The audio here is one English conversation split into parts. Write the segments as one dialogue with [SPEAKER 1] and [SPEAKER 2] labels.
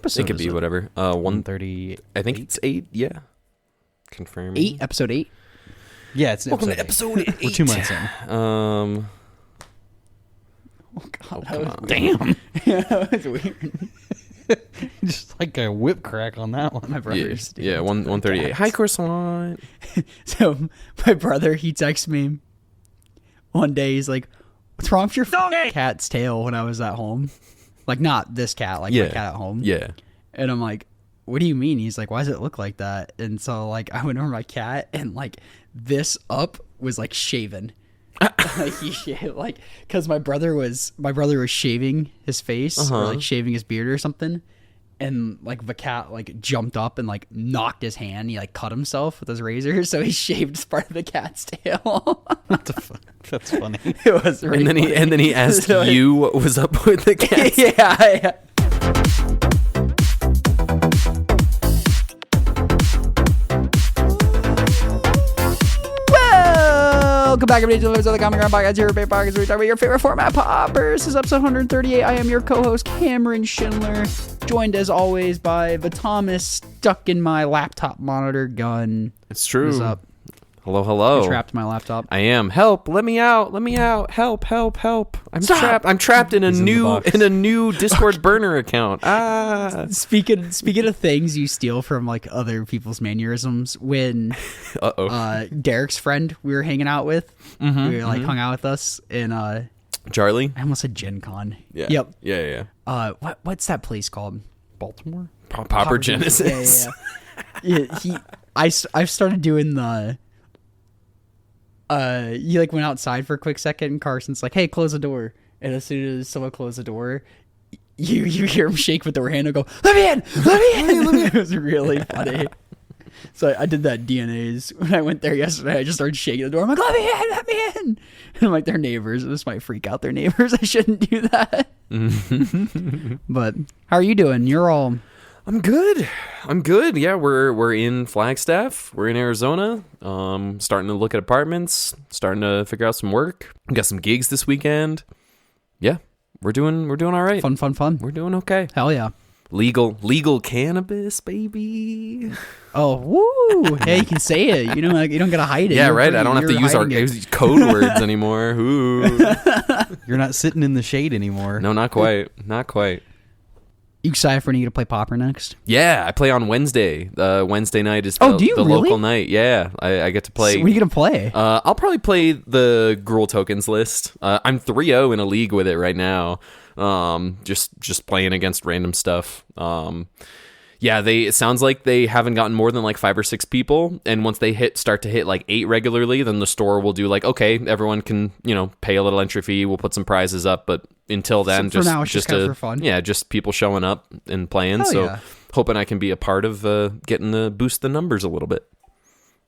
[SPEAKER 1] episode?
[SPEAKER 2] It could be whatever.
[SPEAKER 3] 138.
[SPEAKER 2] I think it's 8. Yeah. Confirming.
[SPEAKER 1] 8, episode 8.
[SPEAKER 3] Yeah, it's
[SPEAKER 2] Welcome to episode 8.
[SPEAKER 3] We're 2 months in.
[SPEAKER 1] Oh God,
[SPEAKER 2] come on.
[SPEAKER 3] Damn.
[SPEAKER 1] yeah, that was weird.
[SPEAKER 3] Just like a whip crack on that one.
[SPEAKER 1] My brother's
[SPEAKER 2] Yeah, 138. Hi, croissant.
[SPEAKER 1] So my brother, he texted me one day. He's like, "What's wrong with your cat's tail?" When I was at home, like not this cat, like my cat at home.
[SPEAKER 2] Yeah.
[SPEAKER 1] And I'm like, "What do you mean?" He's like, "Why does it look like that?" And so like I went over my cat, and like this up was like shaven. Like he shaved, like because my brother was shaving his face or like shaving his beard or something, and like the cat like jumped up and like knocked his hand. He like cut himself with his razor, so he shaved part of the cat's tail.
[SPEAKER 3] That's funny.
[SPEAKER 1] It was really funny.
[SPEAKER 2] And then he asked you what was up with the cat.
[SPEAKER 1] Yeah. Welcome back, everybody, to the other Common Ground Podcast. Your favorite podcast where we talk about your favorite format, Pauper. This is episode 138. I am your co-host, Cameron Schindler, joined as always by the Thomas stuck in my laptop monitor gun.
[SPEAKER 2] It's true.
[SPEAKER 1] What's up?
[SPEAKER 2] Hello.
[SPEAKER 1] You're trapped in my laptop.
[SPEAKER 2] I am. Help! Let me out! Help! I'm trapped. I'm trapped in a new Discord burner account. Ah.
[SPEAKER 1] Speaking of things you steal from like other people's mannerisms, when Derek's friend we were hanging out with, we were like hung out with us in
[SPEAKER 2] Charlie.
[SPEAKER 1] I almost said Gen Con.
[SPEAKER 2] Yeah.
[SPEAKER 1] Yep.
[SPEAKER 2] Yeah.
[SPEAKER 1] What's that place called?
[SPEAKER 3] Baltimore?
[SPEAKER 2] Pauper Genesis.
[SPEAKER 1] Yeah. I've started doing the. You like went outside for a quick second, and Carson's like, "Hey, close the door." And as soon as someone closed the door, you hear him shake with the hand and go, "Let me in! Let me in!" It was really funny. So I did that DNA's when I went there yesterday. I just started shaking the door. I'm like, "Let me in! Let me in!" And I'm like, "They're neighbors. This might freak out their neighbors. I shouldn't do that." But how are you doing? You're all.
[SPEAKER 2] I'm good. Yeah, we're in Flagstaff. We're in Arizona. Starting to look at apartments. Starting to figure out some work. We got some gigs this weekend. Yeah, we're doing all right.
[SPEAKER 1] Fun.
[SPEAKER 2] We're doing okay.
[SPEAKER 1] Hell yeah.
[SPEAKER 2] Legal cannabis, baby.
[SPEAKER 1] Oh, woo! Yeah, you can say it. You don't gotta hide it.
[SPEAKER 2] Yeah, right. I don't have to use code words anymore. Ooh.
[SPEAKER 3] You're not sitting in the shade anymore.
[SPEAKER 2] No, not quite.
[SPEAKER 1] You excited for when you get to play Pauper next?
[SPEAKER 2] Yeah, I play on Wednesday. Wednesday night is
[SPEAKER 1] do you
[SPEAKER 2] the
[SPEAKER 1] really?
[SPEAKER 2] local night. Yeah, I get to play.
[SPEAKER 1] So what are you gonna play?
[SPEAKER 2] I'll probably play the Gruel Tokens list. I'm 3-0 in a league with it right now. Just playing against random stuff. Yeah, it sounds like they haven't gotten more than like 5 or 6 people, and once they start to hit like 8 regularly, then the store will do like, okay, everyone can pay a little entry fee. We'll put some prizes up, but until then,
[SPEAKER 1] so for now, it's just kind of for fun.
[SPEAKER 2] Yeah, just people showing up and playing.
[SPEAKER 1] Hell
[SPEAKER 2] so
[SPEAKER 1] yeah.
[SPEAKER 2] hoping I can be a part of getting to boost the numbers a little bit.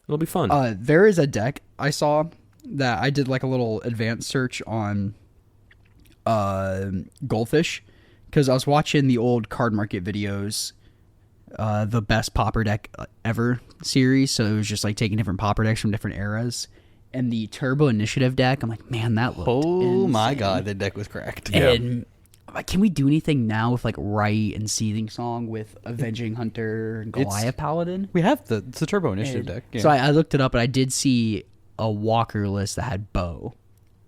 [SPEAKER 2] It'll be fun.
[SPEAKER 1] There is a deck I saw that I did like a little advanced search on Goldfish, because I was watching the old card market videos, the best Pauper deck ever series. So it was just like taking different Pauper decks from different eras. And the Turbo Initiative deck, I'm like, man, that looked insane.
[SPEAKER 3] My God, the deck was cracked.
[SPEAKER 1] And like, can we do anything now with like Wright and Seething Song with Avenging Hunter and Goliath Paladin?
[SPEAKER 3] We have it's the Turbo Initiative deck. Yeah.
[SPEAKER 1] So I looked it up, and I did see a Walker list that had Bow.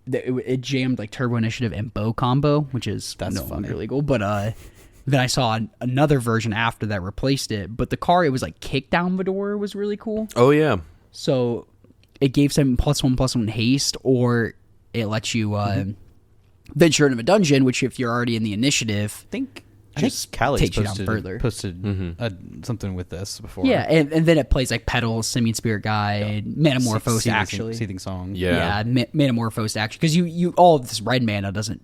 [SPEAKER 1] It jammed like Turbo Initiative and Bow combo, which is no longer illegal. But then I saw another version after that replaced it. But the card, it was like Kickdown Vidor was really cool.
[SPEAKER 2] Oh yeah.
[SPEAKER 1] So it gave some +1/+1 haste, or it lets you venture into a dungeon, which if you're already in the initiative,
[SPEAKER 3] I think Callie
[SPEAKER 1] takes you down further.
[SPEAKER 3] Posted something with this before.
[SPEAKER 1] Yeah, and then it plays like Petals, Simian Spirit Guide, Metamorphose, actually.
[SPEAKER 3] Seething Song.
[SPEAKER 1] Yeah, Metamorphose, actually. Because you all of this red mana doesn't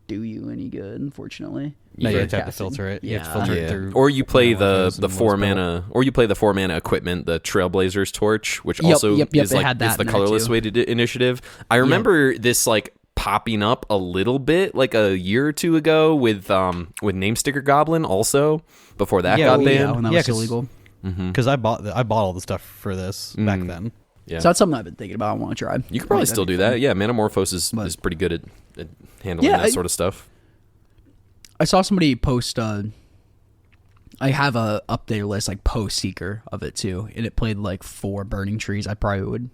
[SPEAKER 1] do you any good, unfortunately.
[SPEAKER 3] No, you have to filter it. You have to filter it through.
[SPEAKER 2] Or you play the 4 mana, or you play the 4 mana equipment, the Trailblazer's Torch, which also is like is the colorless weighted initiative. I remember this like popping up a little bit like a year or two ago with Namesticker Goblin also before that got banned.
[SPEAKER 1] Yeah, when that was illegal.
[SPEAKER 3] Because I bought all the stuff for this back then.
[SPEAKER 1] Yeah. So that's something I've been thinking about. I want to try.
[SPEAKER 2] You could probably still do that. Yeah, Metamorphose is pretty good at handling that sort of stuff.
[SPEAKER 1] I saw somebody post. I I have a updated list, like post Seeker of it too, and it played like 4 Burning Trees. I probably would.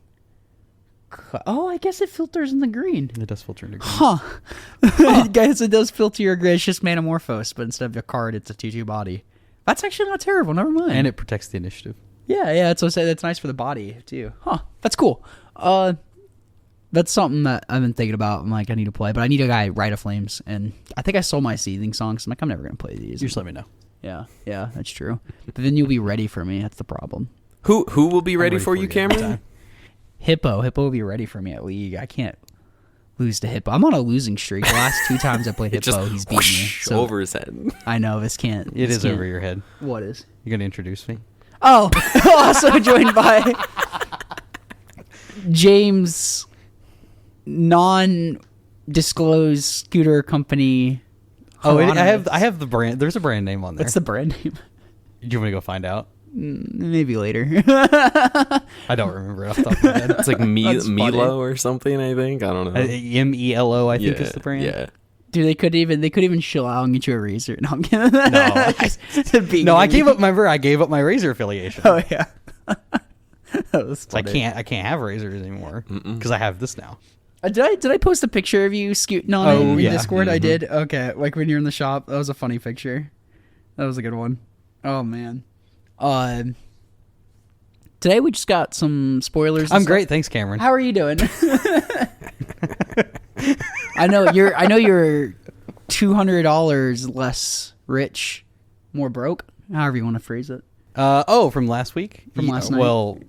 [SPEAKER 1] Oh, I guess it filters in the green.
[SPEAKER 3] It does filter into green.
[SPEAKER 1] Huh. Guys, it does filter your green. It's just Manamorphose, but instead of a card, it's a 2/2 body. That's actually not terrible. Never mind.
[SPEAKER 3] And it protects the initiative.
[SPEAKER 1] Yeah, that's what I said. That's nice for the body too. Huh. That's cool. That's something that I've been thinking about. I'm like, I need to play, but I need a guy Rite of Flames, and I think I sold my Seething songs. I'm like, I'm never gonna play these.
[SPEAKER 3] You just let me know.
[SPEAKER 1] Yeah, that's true. But then you'll be ready for me. That's the problem.
[SPEAKER 2] Who will be ready for you, Cameron?
[SPEAKER 1] Hippo will be ready for me at League. I can't lose to Hippo. I'm on a losing streak. The last 2 times I played Hippo, he's beat me. So
[SPEAKER 2] over his head.
[SPEAKER 1] I know this can't.
[SPEAKER 3] It is over your head.
[SPEAKER 1] What is?
[SPEAKER 3] You gonna introduce me?
[SPEAKER 1] Oh, also joined by James, non-disclosed scooter company.
[SPEAKER 3] Oh, I have the brand. There's a brand name on there.
[SPEAKER 1] What's the brand name?
[SPEAKER 3] Do you want me to go find out?
[SPEAKER 1] Maybe later.
[SPEAKER 3] I don't remember it off the top of my head.
[SPEAKER 2] It's like Milo or something, I think. I don't know.
[SPEAKER 3] MELO, I think is the brand.
[SPEAKER 2] Yeah.
[SPEAKER 1] Dude, they could even chill out and get you a razor. No, I'm kidding.
[SPEAKER 3] No, I gave up my razor affiliation.
[SPEAKER 1] Oh yeah. That was
[SPEAKER 3] So I
[SPEAKER 1] funny.
[SPEAKER 3] can't have razors anymore because I have this now.
[SPEAKER 1] Did I post a picture of you scooting on it in
[SPEAKER 3] yeah.
[SPEAKER 1] Discord? I did. Okay, like when you're in the shop. That was a funny picture. That was a good one. Oh man. Today we just got some spoilers. And
[SPEAKER 3] I'm
[SPEAKER 1] stuff.
[SPEAKER 3] great, thanks, Cameron.
[SPEAKER 1] How are you doing? I know you're $200 less rich, more broke. However you want to phrase it.
[SPEAKER 3] From last week?
[SPEAKER 1] From last night?
[SPEAKER 3] Well,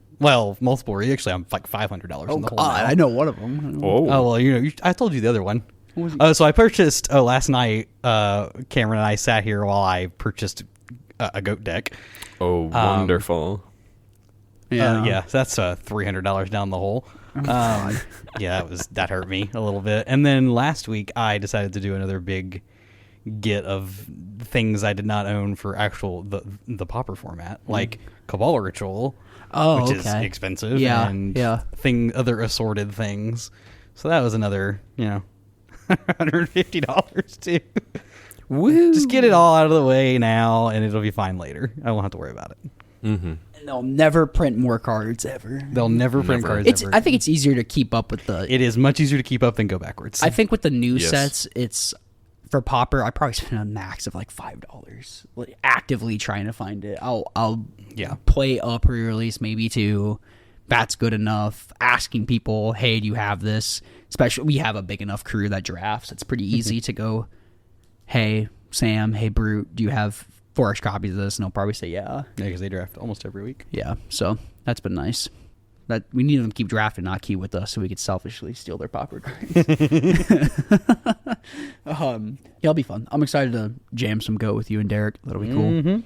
[SPEAKER 3] multiple. Actually, I'm like $500 in the hole now.
[SPEAKER 1] I know one of them.
[SPEAKER 2] Oh.
[SPEAKER 3] Oh, well, I told you the other one.
[SPEAKER 1] What was it?
[SPEAKER 3] So I purchased, last night, Cameron and I sat here while I purchased a goat deck.
[SPEAKER 2] Oh, wonderful.
[SPEAKER 3] Yeah, so that's $300 down the hole. Yeah, that hurt me a little bit. And then last week, I decided to do another big get of things I did not own for the Pauper format, like Cabal Ritual, which is expensive, and other assorted things. So that was another, $150 too.
[SPEAKER 2] Woo!
[SPEAKER 3] Just get it all out of the way now, and it'll be fine later. I won't have to worry about it.
[SPEAKER 2] Mm-hmm.
[SPEAKER 1] And they'll never print more cards ever.
[SPEAKER 3] They'll never print cards ever.
[SPEAKER 1] I think it's easier to keep up with the.
[SPEAKER 3] It is much easier to keep up than go backwards.
[SPEAKER 1] I think with the new sets, it's for Pauper. I probably spend a max of like $5, like, actively trying to find it. I'll play a pre-release maybe 2. That's good enough. Asking people, hey, do you have this? Especially we have a big enough crew that drafts. It's pretty easy to go, hey Sam, hey Brute, do you have 4 copies of this? And they'll probably say yeah.
[SPEAKER 3] Yeah, because they draft almost every week.
[SPEAKER 1] Yeah, so that's been nice. That we need them to keep drafting, not key with us, so we could selfishly steal their Pauper cards. It'll be fun. I'm excited to jam some Go with you and Derek. That'll be cool. Mm-hmm.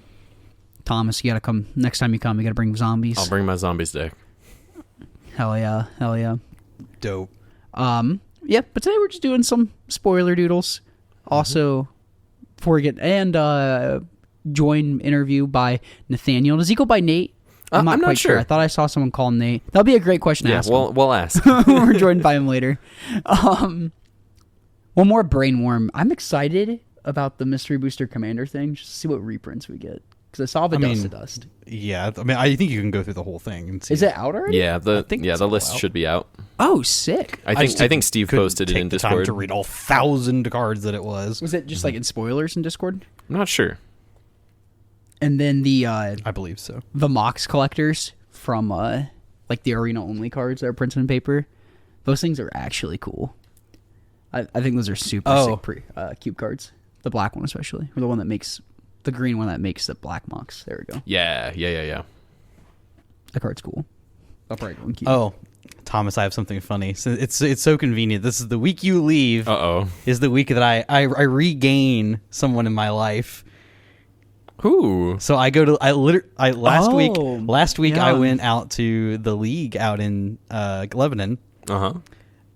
[SPEAKER 1] Thomas, you gotta come next time you come. You gotta bring zombies.
[SPEAKER 2] I'll bring my zombies deck.
[SPEAKER 1] Hell yeah.
[SPEAKER 3] Dope.
[SPEAKER 1] Yeah, but today we're just doing some spoiler doodles. Also, before we get join interview by Nathaniel. Does he go by Nate? I'm not quite sure. I thought I saw someone call him Nate. That'll be a great question to ask.
[SPEAKER 2] Yeah, we'll ask.
[SPEAKER 1] We're joined by him later. One more brainworm. I'm excited about the Mystery Booster Commander thing. Just to see what reprints we get. Because I saw the Dust to Dust.
[SPEAKER 3] Yeah, I think you can go through the whole thing and see.
[SPEAKER 1] Is it out already?
[SPEAKER 2] Yeah, the list should be out.
[SPEAKER 1] Oh, sick.
[SPEAKER 2] I think Steve posted it in
[SPEAKER 3] Discord.
[SPEAKER 2] Discord.
[SPEAKER 3] To read all 1,000 cards that it was.
[SPEAKER 1] Was it just like in spoilers in Discord?
[SPEAKER 2] I'm not sure.
[SPEAKER 1] And then
[SPEAKER 3] I believe so.
[SPEAKER 1] The Mox collectors from like the arena only cards that are printed in paper. Those things are actually cool. I think those are super sick cube cards. The black one especially, or the one that makes the green one that makes the black Mox. There we go.
[SPEAKER 2] Yeah.
[SPEAKER 1] That card's cool. I'll probably go and keep.
[SPEAKER 3] Oh, Thomas, I have something funny. So it's so convenient. This is the week you leave. Is the week that I regain someone in my life.
[SPEAKER 2] Who?
[SPEAKER 3] So I go to last week I went out to the league out in Lebanon.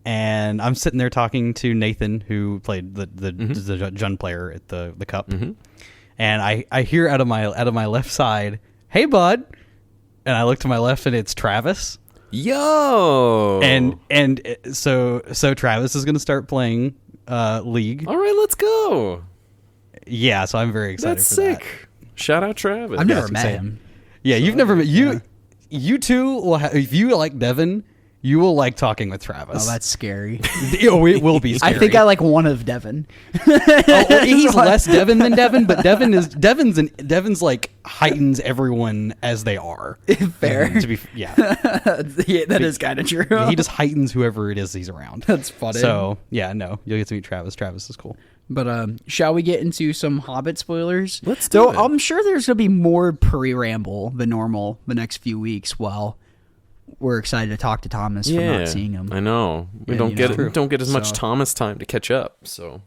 [SPEAKER 3] And I'm sitting there talking to Nathan, who played the Jun player at the Cup. Mm-hmm. And I hear out of my left side, "Hey bud." And I look to my left and it's Travis.
[SPEAKER 2] Yo.
[SPEAKER 3] And so Travis is going to start playing League.
[SPEAKER 2] All right, let's go.
[SPEAKER 3] Yeah, so I'm very excited
[SPEAKER 2] That's
[SPEAKER 3] for
[SPEAKER 2] sick.
[SPEAKER 3] that.
[SPEAKER 2] Shout out Travis.
[SPEAKER 1] I've never met him.
[SPEAKER 3] Yeah, you've never met you. You two will if you like Devin, you will like talking with Travis.
[SPEAKER 1] Oh, that's scary.
[SPEAKER 3] Oh, it will be scary.
[SPEAKER 1] I think I like one of Devin.
[SPEAKER 3] He's less Devin than Devin, but Devin's like heightens everyone as they are.
[SPEAKER 1] Fair.
[SPEAKER 3] Yeah,
[SPEAKER 1] that is kind of true.
[SPEAKER 3] he just heightens whoever it is he's around.
[SPEAKER 1] That's funny.
[SPEAKER 3] So yeah, no, you'll get to meet Travis. Travis is cool.
[SPEAKER 1] But shall we get into some Hobbit spoilers?
[SPEAKER 2] Let's do it.
[SPEAKER 1] I'm sure there's gonna be more pre-ramble than normal the next few weeks. While we're excited to talk to Thomas for not seeing him.
[SPEAKER 2] I know. We don't get as much Thomas time to catch up. So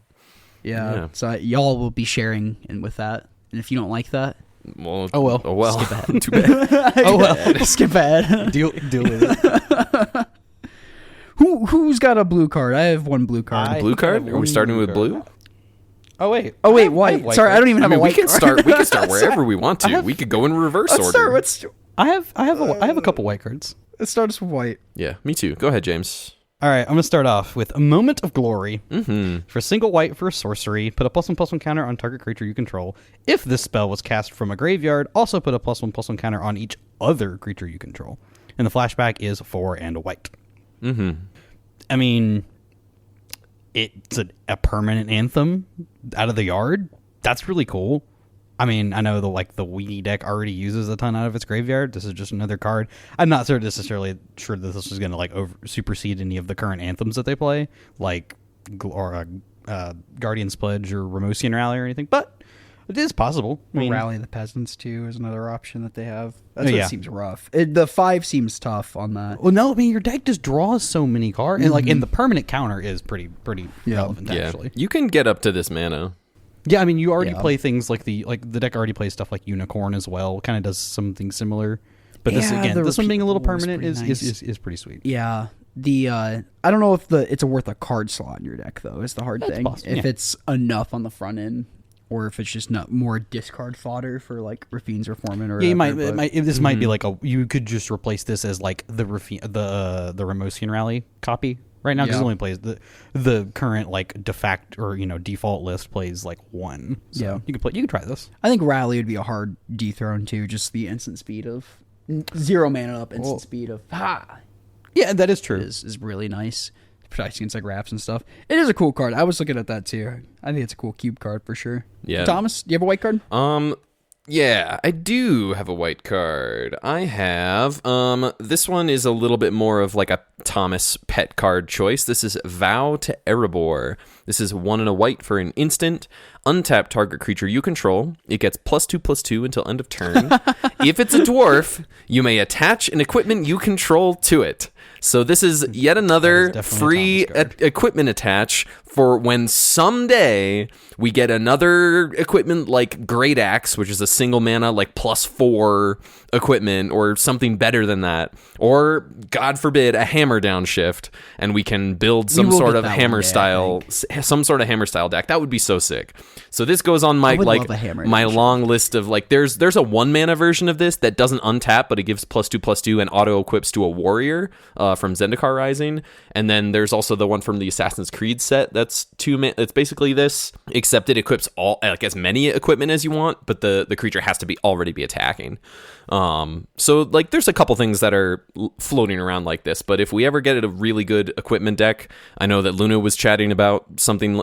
[SPEAKER 1] yeah. So y'all will be sharing with that. And if you don't like that,
[SPEAKER 2] well,
[SPEAKER 3] oh well.
[SPEAKER 1] Skip ahead.
[SPEAKER 2] Too bad.
[SPEAKER 1] Oh well. Skip ahead.
[SPEAKER 3] Deal with it.
[SPEAKER 1] Who's got a blue card? I have one blue card.
[SPEAKER 2] Blue card? Are we starting with blue?
[SPEAKER 3] Oh wait.
[SPEAKER 1] White. Sorry, I don't even have a white card.
[SPEAKER 2] We can start wherever we want to. We could go in reverse order.
[SPEAKER 3] I have a couple white cards.
[SPEAKER 1] Let's start us with white.
[SPEAKER 2] Yeah, me too. Go ahead, James.
[SPEAKER 3] All right, I'm going to start off with a Moment of Glory.
[SPEAKER 2] Mm-hmm.
[SPEAKER 3] For single white for a sorcery, put a +1/+1 counter on target creature you control. If this spell was cast from a graveyard, also put a +1/+1 counter on each other creature you control. And the flashback is 4 and a white.
[SPEAKER 2] Mm-hmm.
[SPEAKER 3] I mean, it's a permanent anthem out of the yard. That's really cool. I mean, I know the Weenie deck already uses a ton out of its graveyard. This is just another card. I'm not necessarily sure that this is going to supersede any of the current anthems that they play, like Guardian's Pledge or Ramosian Rally or anything. But it is possible. I mean,
[SPEAKER 1] Rally the Peasants too is another option that they have. That's what seems rough. The 5 seems tough on that.
[SPEAKER 3] Well, no, I mean your deck just draws so many cards, and the permanent counter is pretty relevant actually.
[SPEAKER 2] You can get up to this mana.
[SPEAKER 3] Yeah, I mean, you already play things like the deck already plays stuff like Unicorn as well. Kind of does something similar, but this one being a little permanent is pretty sweet.
[SPEAKER 1] Yeah, I don't know if it's worth a card slot in your deck though. Is the hard thing.
[SPEAKER 3] Possible,
[SPEAKER 1] if it's enough on the front end, or if it's just not more discard fodder for like Rafine's Reformant or
[SPEAKER 3] this might be like you could just replace this as like the Ramosian Rally copy. Right now, because it only plays the current like default list plays like 1. So you could try this.
[SPEAKER 1] I think Rally would be a hard dethrone too. Just the instant speed of 0 mana up, instant speed of
[SPEAKER 3] Yeah, that is true.
[SPEAKER 1] Is really nice. Protects against like wraps and stuff. It is a cool card. I was looking at that too. I think it's a cool cube card for sure.
[SPEAKER 2] Yeah.
[SPEAKER 1] Thomas, do you have a white card?
[SPEAKER 2] Yeah, I do have a white card. I have, this one is a little bit more of like a Thomas pet card choice. This is Vow to Erebor. This is 1 and a white for an instant. Untap target creature you control. It gets +2/+2 until end of turn. If it's a dwarf, you may attach an equipment you control to it. So this is yet another free equipment attach for when someday we get another equipment like Great Axe, which is a single mana like +4 equipment, or something better than that, or God forbid a hammer downshift, and we can build some sort of hammer style deck. That would be so sick. So this goes on my long list of like there's a 1 mana version of this that doesn't untap, but it gives +2/+2 and auto equips to a warrior from Zendikar Rising, and then there's also the one from the Assassin's Creed set that's 2 mana. It's basically this, except it equips all like as many equipment as you want, but the creature has to already be attacking. So like there's a couple things that are floating around like this, but if we ever get a really good equipment deck, I know that Luna was chatting about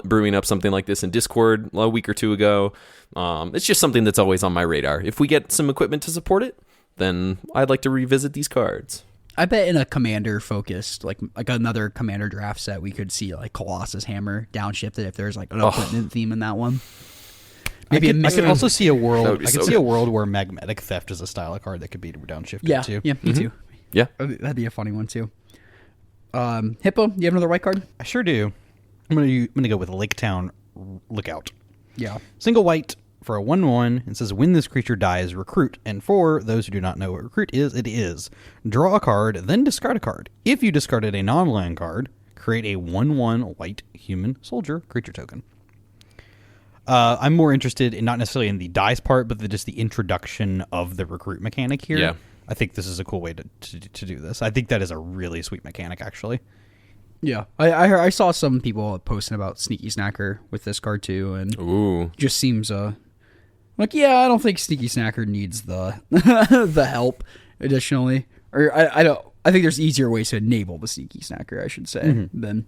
[SPEAKER 2] brewing up something like this in Discord a week or 2 ago. It's just something that's always on my radar. If we get some equipment to support it, then I'd like to revisit these cards.
[SPEAKER 1] I bet in a commander focused, like another commander draft set, we could see like Colossus Hammer downshifted if there's like an equipment theme in that one.
[SPEAKER 3] Maybe I could also see a world. A world where Magnetic Theft is a style of card that could be downshiftted too.
[SPEAKER 1] Yeah, me too.
[SPEAKER 2] Yeah,
[SPEAKER 1] that'd be a funny one too. Hippo, you have another white card?
[SPEAKER 3] I sure do. I'm gonna go with Lake Town Lookout.
[SPEAKER 1] Yeah,
[SPEAKER 3] single white for a 1/1. It says when this creature dies, recruit. And for those who do not know what recruit is, it is draw a card, then discard a card. If you discarded a non-land card, create a 1/1 white human soldier creature token. I'm more interested in not necessarily in the dice part, but just the introduction of the recruit mechanic here.
[SPEAKER 2] Yeah.
[SPEAKER 3] I think this is a cool way to do this. I think that is a really sweet mechanic, actually.
[SPEAKER 1] Yeah, I saw some people posting about Sneaky Snacker with this card too, and
[SPEAKER 2] ooh,
[SPEAKER 1] just seems Like, yeah, I don't think Sneaky Snacker needs the the help additionally. Or I don't. I think there's easier ways to enable the Sneaky Snacker, I should say, than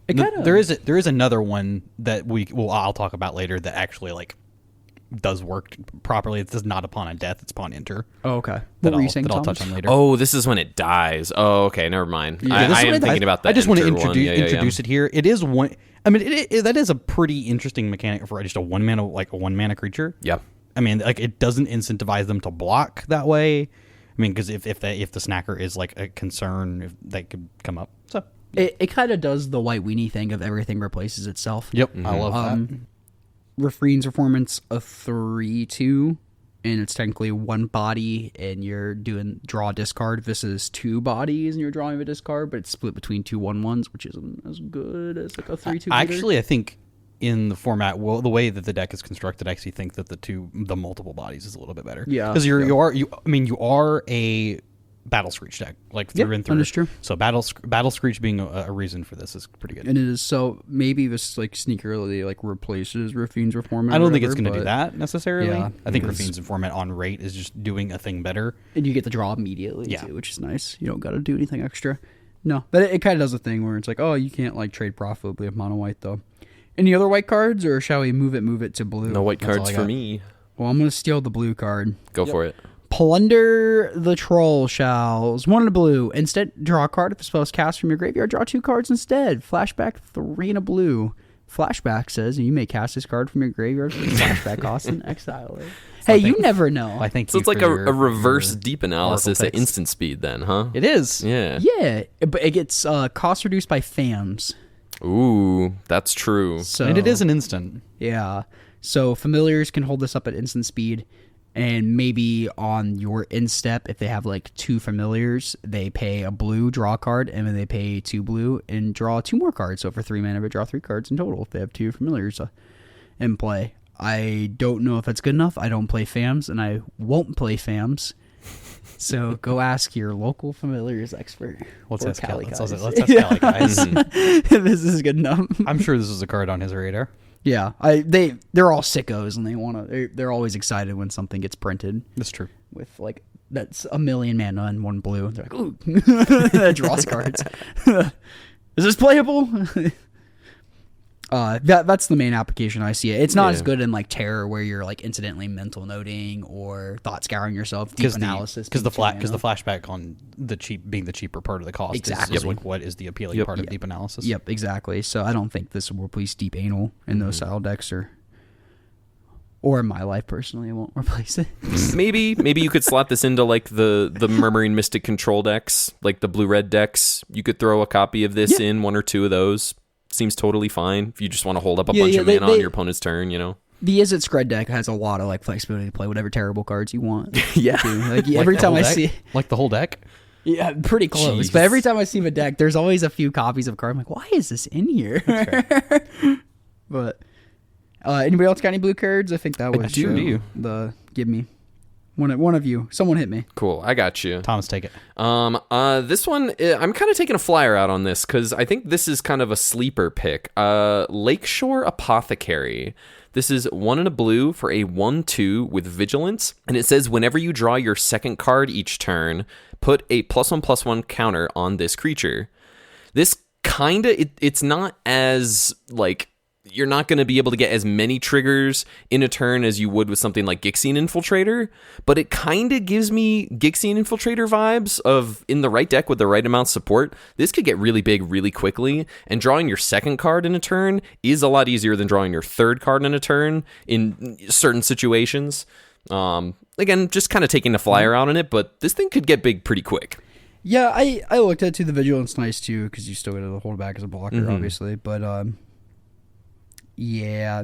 [SPEAKER 1] it kinda,
[SPEAKER 3] there is another one that I'll talk about later that actually like does work properly. It's not upon a death; it's upon enter.
[SPEAKER 1] Oh, okay.
[SPEAKER 3] That
[SPEAKER 1] What were you saying,
[SPEAKER 3] I'll
[SPEAKER 1] Thomas?
[SPEAKER 3] touch on later.
[SPEAKER 2] Oh, this is when it dies. Oh, okay, never mind.
[SPEAKER 1] Yeah,
[SPEAKER 2] I am thinking about that.
[SPEAKER 3] I just want to
[SPEAKER 2] introduce
[SPEAKER 3] introduce it here. It is one. I mean, that is a pretty interesting mechanic for just a one mana creature.
[SPEAKER 2] Yeah.
[SPEAKER 3] I mean, like it doesn't incentivize them to block that way. I mean, because if the snacker is like a concern, if that could come up. So
[SPEAKER 1] It kind of does the white weenie thing of everything replaces itself.
[SPEAKER 3] yep, I love that.
[SPEAKER 1] Refrain's Performance a 3/2, and it's technically one body, and you're doing draw discard. This is two bodies, and you're drawing a discard, but it's split between two 1/1s, which isn't as good as like a 3/2.
[SPEAKER 3] Actually, I think in the format, the way that the deck is constructed, I actually think that the multiple bodies is a little bit better.
[SPEAKER 1] Yeah,
[SPEAKER 3] because you are a Battle Screech deck, like through and through.
[SPEAKER 1] That is true.
[SPEAKER 3] So Battle Screech being a reason for this is pretty good.
[SPEAKER 1] And it is, so maybe this like sneakerly like replaces Raffine's Reformat.
[SPEAKER 3] I don't think it's going to do that necessarily.
[SPEAKER 1] Yeah,
[SPEAKER 3] I think Raffine's Informant on rate is just doing a thing better.
[SPEAKER 1] And you get the draw immediately, too, which is nice. You don't got to do anything extra. No, but it kind of does a thing where it's like, oh, you can't like trade profitably with mono white though. Any other white cards, or shall we move it to blue?
[SPEAKER 2] No white
[SPEAKER 3] That's
[SPEAKER 2] cards
[SPEAKER 3] all I
[SPEAKER 2] for
[SPEAKER 3] got.
[SPEAKER 2] me.
[SPEAKER 1] Well, I'm going to steal the blue card.
[SPEAKER 2] Go for it.
[SPEAKER 1] Plunder the Troll Shells. 1 in a blue. Instead, draw a card if the spell is cast from your graveyard. Draw 2 cards instead. Flashback 3 in a blue. Flashback says you may cast this card from your graveyard for the flashback cost and exile it. Hey, you never know.
[SPEAKER 3] I think
[SPEAKER 2] So it's like a reverse deep analysis at
[SPEAKER 3] picks.
[SPEAKER 2] instant speed then, huh?
[SPEAKER 3] It is.
[SPEAKER 2] Yeah.
[SPEAKER 1] Yeah, but it gets cost reduced by FAMs.
[SPEAKER 2] Ooh, that's true.
[SPEAKER 1] So,
[SPEAKER 3] And it is an instant.
[SPEAKER 1] Yeah. So familiars can hold this up at instant speed, and maybe on your instep, if they have like 2 familiars, they pay a blue, draw a card, and then they pay 2 blue and draw 2 more cards. So for 3 mana, they draw 3 cards in total if they have 2 familiars in play. I don't know if that's good enough. I don't play FAMs, and I won't play FAMs. So go ask your local familiars expert.
[SPEAKER 3] Let's
[SPEAKER 1] or
[SPEAKER 3] ask
[SPEAKER 1] Cali
[SPEAKER 3] Cali.
[SPEAKER 1] guys.
[SPEAKER 3] Let's ask Cali guys.
[SPEAKER 1] If this is good enough.
[SPEAKER 3] I'm sure this is a card on his radar.
[SPEAKER 1] Yeah, they're all sickos, and they're always excited when something gets printed
[SPEAKER 3] That's true.
[SPEAKER 1] with like that's 1 million mana and 1 blue. They're like, ooh, that draws cards. Is this playable? That's the main application I see it. It's not as good in like Terror, where you're like incidentally mental noting or thought scouring yourself, deep analysis.
[SPEAKER 3] Because the flashback on being the cheaper part of the cost is like what is the appealing part of deep analysis.
[SPEAKER 1] Yep, exactly. So I don't think this will replace deep anal in those style decks, or in my life personally, I won't replace it.
[SPEAKER 2] Maybe you could slot this into like the Murmuring Mystic control decks, like the blue-red decks. You could throw a copy of this in 1 or 2 of those. Seems totally fine if you just want to hold up a bunch of mana on your opponent's turn, you know?
[SPEAKER 1] The Izzet Scred deck has a lot of like flexibility to play whatever terrible cards you want.
[SPEAKER 2] Yeah.
[SPEAKER 1] Like every time I see,
[SPEAKER 3] like the whole deck.
[SPEAKER 1] yeah, pretty close.
[SPEAKER 3] Jeez.
[SPEAKER 1] But every time I see a deck, there's always a few copies of a card. I'm like, why is this in here? But anybody else got any blue cards? I think that was
[SPEAKER 3] do.
[SPEAKER 1] the give me one of you. Someone hit me.
[SPEAKER 2] Cool, I got you.
[SPEAKER 3] Thomas, take it.
[SPEAKER 2] This one, I'm kind of taking a flyer out on this because I think this is kind of a sleeper pick. Lakeshore Apothecary. This is 1 in a blue for a 1/2 with Vigilance, and it says whenever you draw your second card each turn, put a +1/+1 counter on this creature. This it's not as like. You're not going to be able to get as many triggers in a turn as you would with something like Gixian Infiltrator, but it kind of gives me Gixian Infiltrator vibes of in the right deck with the right amount of support. This could get really big really quickly, and drawing your second card in a turn is a lot easier than drawing your third card in a turn in certain situations. Again, just kind of taking a flyer out on it, but this thing could get big pretty quick.
[SPEAKER 1] Yeah, I looked at it too. The Vigilance nice too, because you still get to hold back as a blocker, obviously. But yeah,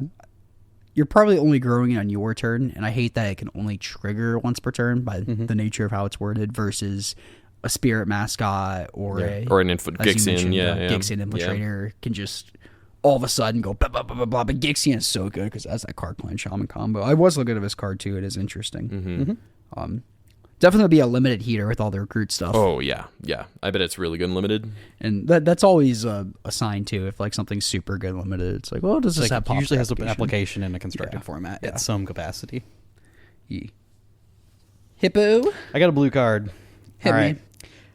[SPEAKER 1] you're probably only growing it on your turn, and I hate that it can only trigger once per turn by the nature of how it's worded versus a Spirit Mascot or an
[SPEAKER 2] Gixian,
[SPEAKER 1] Gixian Infiltrator can just all of a sudden go blah, blah, blah, blah, blah. But Gixian is so good because that's that Card Clan Shaman combo. I was looking at this card too. It is interesting. Definitely be a limited heater with all the recruit stuff.
[SPEAKER 2] Oh yeah. I bet it's really good and limited.
[SPEAKER 1] And that's always a sign too. If like something's super good and limited, it's like, well, does this
[SPEAKER 3] Like,
[SPEAKER 1] have
[SPEAKER 3] it usually has an
[SPEAKER 1] application?
[SPEAKER 3] application in a constructed format
[SPEAKER 1] Yeah.
[SPEAKER 3] at some capacity.
[SPEAKER 1] Yeah. Hippo.
[SPEAKER 3] I got a blue card.
[SPEAKER 1] Hit
[SPEAKER 3] All
[SPEAKER 1] me.
[SPEAKER 3] right.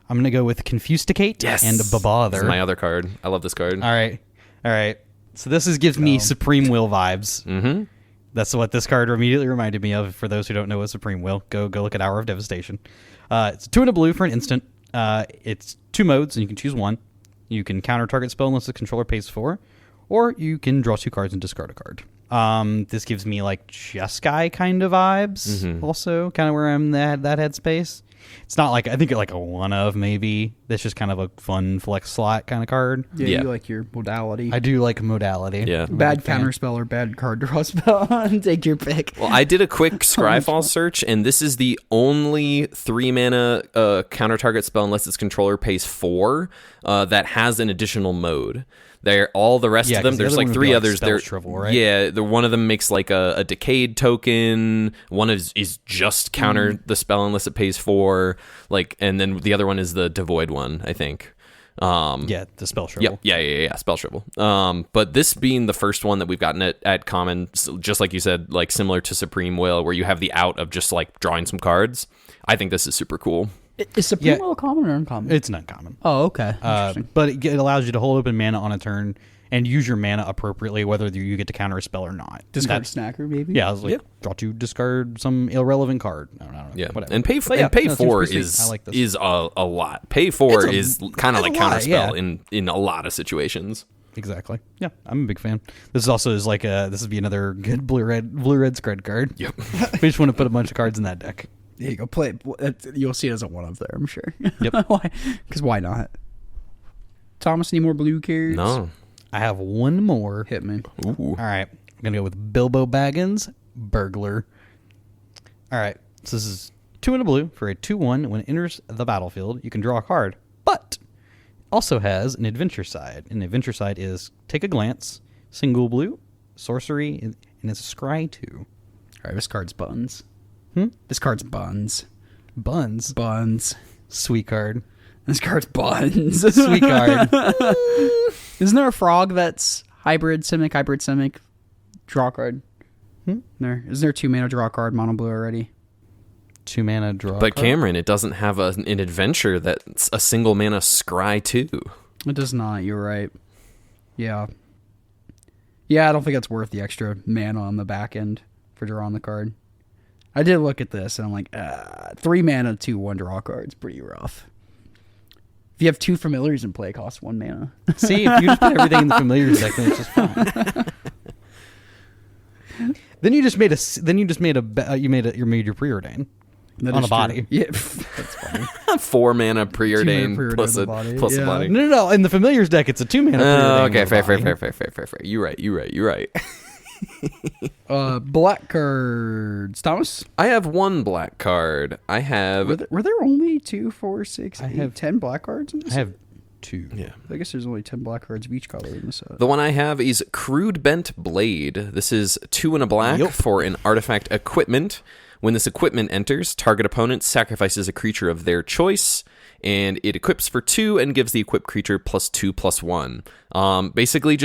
[SPEAKER 3] I'm going to go with Confusticate
[SPEAKER 2] Yes.
[SPEAKER 3] and Babother.
[SPEAKER 2] This is my other card. I love this card.
[SPEAKER 3] All right. So this gives me Supreme Will vibes.
[SPEAKER 2] Mm-hmm.
[SPEAKER 3] That's what this card immediately reminded me of. For those who don't know what Supreme Will, go look at Hour of Devastation. It's 2 and a blue for an instant. It's 2 modes, and you can choose one. You can counter target spell unless the controller pays 4, or you can draw 2 cards and discard a card. This gives me like Jeskai kind of vibes. Also, kind of where I'm at that headspace. It's not like I think like a one of maybe. That's just kind of a fun flex slot kind of card.
[SPEAKER 1] Yeah,
[SPEAKER 2] Yeah.
[SPEAKER 1] you like your modality.
[SPEAKER 3] I do like modality.
[SPEAKER 2] Yeah.
[SPEAKER 1] Bad counter spell or bad card draw spell. Take your pick.
[SPEAKER 2] Well, I did a quick Scryfall search, and this is the only 3 mana counter target spell unless its controller pays 4 that has an additional mode. All the rest
[SPEAKER 3] Yeah,
[SPEAKER 2] of them,
[SPEAKER 3] 'cause the
[SPEAKER 2] there's
[SPEAKER 3] other
[SPEAKER 2] like
[SPEAKER 3] one would
[SPEAKER 2] 3
[SPEAKER 3] be, like,
[SPEAKER 2] others.
[SPEAKER 3] spell shrivel, right?
[SPEAKER 2] Yeah, one of them makes like a decayed token. One is just counter the spell unless it pays 4. Like, and then the other one is the devoid one, I think.
[SPEAKER 3] Yeah, the spell shrivel.
[SPEAKER 2] Yeah, spell shrivel. But this being the first one that we've gotten at common, just like you said, like similar to Supreme Will, where you have the out of just like drawing some cards. I think this is super cool.
[SPEAKER 1] Is Supreme
[SPEAKER 3] Yeah.
[SPEAKER 1] Will common or uncommon?
[SPEAKER 3] It's not common.
[SPEAKER 1] Oh, okay. Interesting.
[SPEAKER 3] But it allows you to hold open mana on a turn and use your mana appropriately, whether you get to counter a spell or not.
[SPEAKER 1] Discard
[SPEAKER 3] That's-
[SPEAKER 1] snacker, maybe?
[SPEAKER 3] Yeah, I was like,
[SPEAKER 2] Yeah.
[SPEAKER 3] draw 2, discard some irrelevant card. I don't know.
[SPEAKER 2] Yeah,
[SPEAKER 3] whatever.
[SPEAKER 2] and pay
[SPEAKER 3] But yeah,
[SPEAKER 2] pay
[SPEAKER 3] no, it seems
[SPEAKER 2] 4
[SPEAKER 3] pretty sweet.
[SPEAKER 2] is
[SPEAKER 3] I like this.
[SPEAKER 2] is a lot. Pay 4 is kind of like
[SPEAKER 3] it's a lot,
[SPEAKER 2] counterspell
[SPEAKER 3] yeah.
[SPEAKER 2] in a lot of situations.
[SPEAKER 3] Exactly. Yeah, I'm a big fan. This is also is like this would be another good blue red spread card.
[SPEAKER 2] Yep.
[SPEAKER 3] We just want to put a bunch of cards in that deck.
[SPEAKER 1] There you go. Play it. You'll see it as a one of there, I'm sure.
[SPEAKER 3] Yep.
[SPEAKER 1] Why? Because why not? Thomas, any more blue cards?
[SPEAKER 2] No.
[SPEAKER 3] I have one more.
[SPEAKER 1] Hit me.
[SPEAKER 2] Ooh.
[SPEAKER 3] All right, I'm gonna go with Bilbo Baggins, Burglar. All right, so this is 2 and a blue for a 2/1. When it enters the battlefield, you can draw a card, but also has an adventure side. And the adventure side is take a glance, single blue, sorcery, and it's a scry 2.
[SPEAKER 1] All right, this card's buns.
[SPEAKER 3] Hmm?
[SPEAKER 1] This card's buns.
[SPEAKER 3] Buns,
[SPEAKER 1] Buns.
[SPEAKER 3] sweet card,
[SPEAKER 1] This card's buns.
[SPEAKER 3] sweet card.
[SPEAKER 1] Isn't there a frog that's hybrid simic, draw card? There. Isn't there 2 mana draw card, mono blue already?
[SPEAKER 3] 2 mana draw.
[SPEAKER 2] But
[SPEAKER 3] card.
[SPEAKER 2] Cameron, it doesn't have an adventure that's a single mana scry 2.
[SPEAKER 1] It does not. You're right. Yeah. Yeah, I don't think it's worth the extra mana on the back end for drawing the card. I did look at this and I'm like, 3 mana, 2/1 draw cards, pretty rough. If you have 2 familiars in play, it costs 1 mana.
[SPEAKER 3] See, if you just put everything in the familiars deck, then it's just fine. Then you just made you made your preordain
[SPEAKER 1] That
[SPEAKER 3] on
[SPEAKER 1] is
[SPEAKER 3] a body.
[SPEAKER 1] true. Yeah, that's funny.
[SPEAKER 2] 4 mana preordain
[SPEAKER 1] preordain
[SPEAKER 2] plus
[SPEAKER 1] on
[SPEAKER 2] a
[SPEAKER 1] the body.
[SPEAKER 2] plus
[SPEAKER 1] Yeah.
[SPEAKER 2] a body.
[SPEAKER 3] No. In the familiars deck, it's a 2 mana. preordain
[SPEAKER 2] Okay,
[SPEAKER 3] with a body.
[SPEAKER 2] fair. You're right.
[SPEAKER 1] Black cards. Thomas?
[SPEAKER 2] I have 1 black card. I have
[SPEAKER 1] Were there only 2, 4, 6,
[SPEAKER 3] I
[SPEAKER 1] 8,
[SPEAKER 3] have-
[SPEAKER 1] 10 black cards in this?
[SPEAKER 3] I have 2.
[SPEAKER 2] yeah.
[SPEAKER 1] I guess there's only 10 black cards of each color in this set.
[SPEAKER 2] The one I have is Crude Bent Blade. This is 2 and a black
[SPEAKER 3] Yup.
[SPEAKER 2] for an artifact equipment. When this equipment enters, target opponent sacrifices a creature of their choice, and it equips for 2 and gives the equipped creature +2/+1. Basically,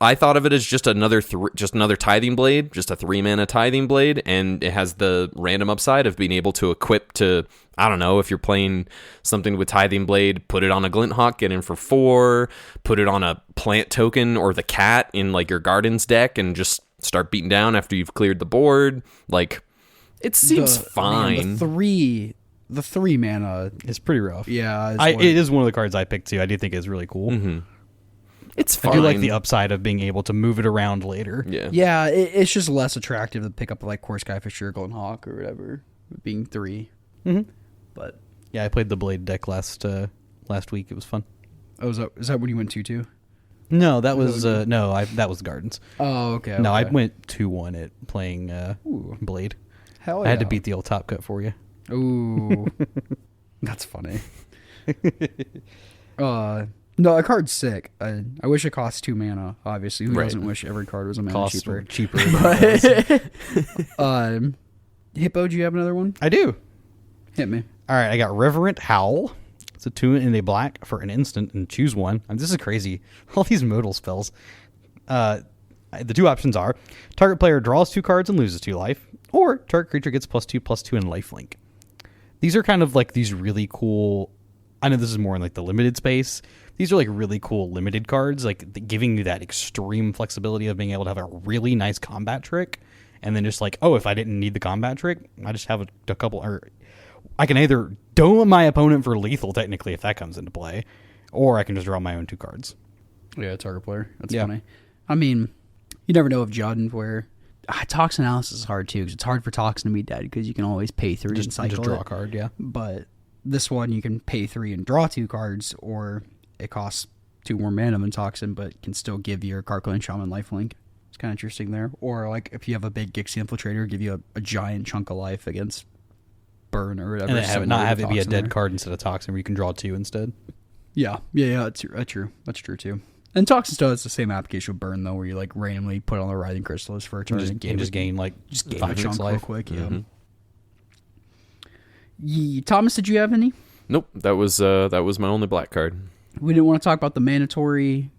[SPEAKER 2] I thought of it as just another tithing blade, just a 3 mana tithing blade, and it has the random upside of being able to equip to, I don't know, if you're playing something with tithing blade, put it on a Glinthawk, get in for 4, put it on a plant token or the cat in like your gardens deck, and just start beating down after you've cleared the board. Like, it seems fine.
[SPEAKER 1] The 3 mana.
[SPEAKER 3] It's pretty rough.
[SPEAKER 1] Yeah.
[SPEAKER 3] It is one of the cards I picked too. I do think it's really cool.
[SPEAKER 2] It's
[SPEAKER 3] I
[SPEAKER 2] fine.
[SPEAKER 3] do like the upside of being able to move it around later.
[SPEAKER 2] Yeah.
[SPEAKER 1] Yeah, it's just less attractive to pick up like Core Skyfisher or Golden Hawk or whatever, being 3.
[SPEAKER 3] Mm-hmm.
[SPEAKER 1] But
[SPEAKER 3] Yeah, I played the Blade deck last week. It was fun.
[SPEAKER 1] is that when you went 2/2?
[SPEAKER 3] No, that was that was Gardens.
[SPEAKER 1] Oh, okay.
[SPEAKER 3] No, I
[SPEAKER 1] okay.
[SPEAKER 3] went 2-1 at playing
[SPEAKER 1] Ooh.
[SPEAKER 3] Blade.
[SPEAKER 1] Hell
[SPEAKER 3] I had to
[SPEAKER 1] yeah.
[SPEAKER 3] beat the old top cut for you.
[SPEAKER 1] Ooh, that's funny. No, a card's sick. I wish it cost 2 mana. Obviously, who
[SPEAKER 2] Right.
[SPEAKER 1] doesn't wish every card was a mana
[SPEAKER 3] Cost
[SPEAKER 1] cheaper?
[SPEAKER 3] cheaper.
[SPEAKER 1] But, Hippo, do you have another one?
[SPEAKER 3] I do.
[SPEAKER 1] Hit me.
[SPEAKER 3] All right, I got Reverent Howl. It's a 2 and a black for an instant, and choose one. And this is crazy. All these modal spells. The 2 options are: target player draws 2 cards and loses 2 life, or target creature gets +2/+2 in lifelink. These are kind of like these really cool. I know this is more in like the limited space. These are like really cool limited cards, like giving you that extreme flexibility of being able to have a really nice combat trick, and then just like, oh, if I didn't need the combat trick, I just have a couple. Or I can either dome my opponent for lethal, technically, if that comes into play, or I can just draw my own 2 cards.
[SPEAKER 1] Yeah, target player. That's funny. I mean, you never know if Judden where Toxin Analysis is hard too, because it's hard for Toxin to be dead because you can always pay 3 and cycle
[SPEAKER 3] Just draw
[SPEAKER 1] it.
[SPEAKER 3] a card, yeah.
[SPEAKER 1] But this one you can pay 3 and draw 2 cards, or it costs 2 more mana than Toxin, but can still give your Karkland Shaman lifelink. It's kind of interesting there. Or like if you have a big Gixie Infiltrator, give you a giant chunk of life against burn or whatever.
[SPEAKER 3] And not have it be a dead card instead of Toxin, where you can draw 2 instead.
[SPEAKER 1] Yeah, that's true. That's true too. And Toxin still has the same application with burn though, where you like randomly put on the Writhing Chrysalis for a turn
[SPEAKER 3] And just gain like
[SPEAKER 1] just gain
[SPEAKER 3] 5
[SPEAKER 1] a chunk
[SPEAKER 3] life.
[SPEAKER 1] real quick. Yeah. Thomas, did you have any?
[SPEAKER 2] Nope, that was my only black card.
[SPEAKER 1] We didn't want to talk about the mandatory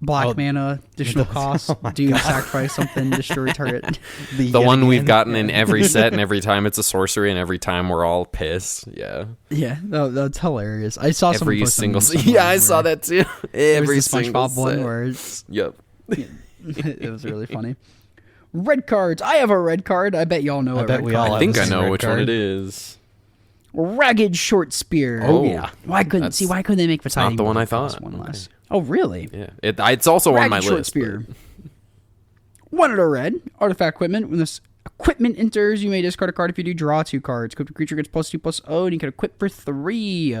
[SPEAKER 1] black mana additional cost. Do you sacrifice something, destroy target?
[SPEAKER 2] The one we've gotten in every set, and every time it's a sorcery, and every time we're all pissed. Yeah.
[SPEAKER 1] Yeah, that's hilarious. I saw someone
[SPEAKER 2] Every
[SPEAKER 1] post
[SPEAKER 2] single.
[SPEAKER 1] some
[SPEAKER 2] Yeah, I saw that too. Every
[SPEAKER 1] the
[SPEAKER 2] single
[SPEAKER 1] SpongeBob one
[SPEAKER 2] set.
[SPEAKER 1] where it's
[SPEAKER 2] Yep.
[SPEAKER 1] it was really funny. Red cards. I have a red card. I bet y'all know
[SPEAKER 3] I
[SPEAKER 1] what
[SPEAKER 3] bet
[SPEAKER 1] red
[SPEAKER 3] we
[SPEAKER 1] card
[SPEAKER 3] all
[SPEAKER 2] I
[SPEAKER 3] have
[SPEAKER 2] think
[SPEAKER 3] the
[SPEAKER 2] I
[SPEAKER 3] same
[SPEAKER 2] know
[SPEAKER 3] red
[SPEAKER 2] which one
[SPEAKER 3] card.
[SPEAKER 2] it is.
[SPEAKER 1] Ragged Short Spear.
[SPEAKER 2] Oh,
[SPEAKER 3] yeah.
[SPEAKER 1] Why couldn't they make
[SPEAKER 2] not the one I
[SPEAKER 1] cost
[SPEAKER 2] thought.
[SPEAKER 1] one
[SPEAKER 2] Okay.
[SPEAKER 1] less? Oh, really?
[SPEAKER 2] Yeah, it's also on
[SPEAKER 1] Ragged
[SPEAKER 2] my
[SPEAKER 1] Short
[SPEAKER 2] list.
[SPEAKER 1] Spear. 1 and a red. Artifact equipment. When this equipment enters, you may discard a card. If you do, draw 2 cards. Equipped creature gets +2/+0, and you can equip for 3.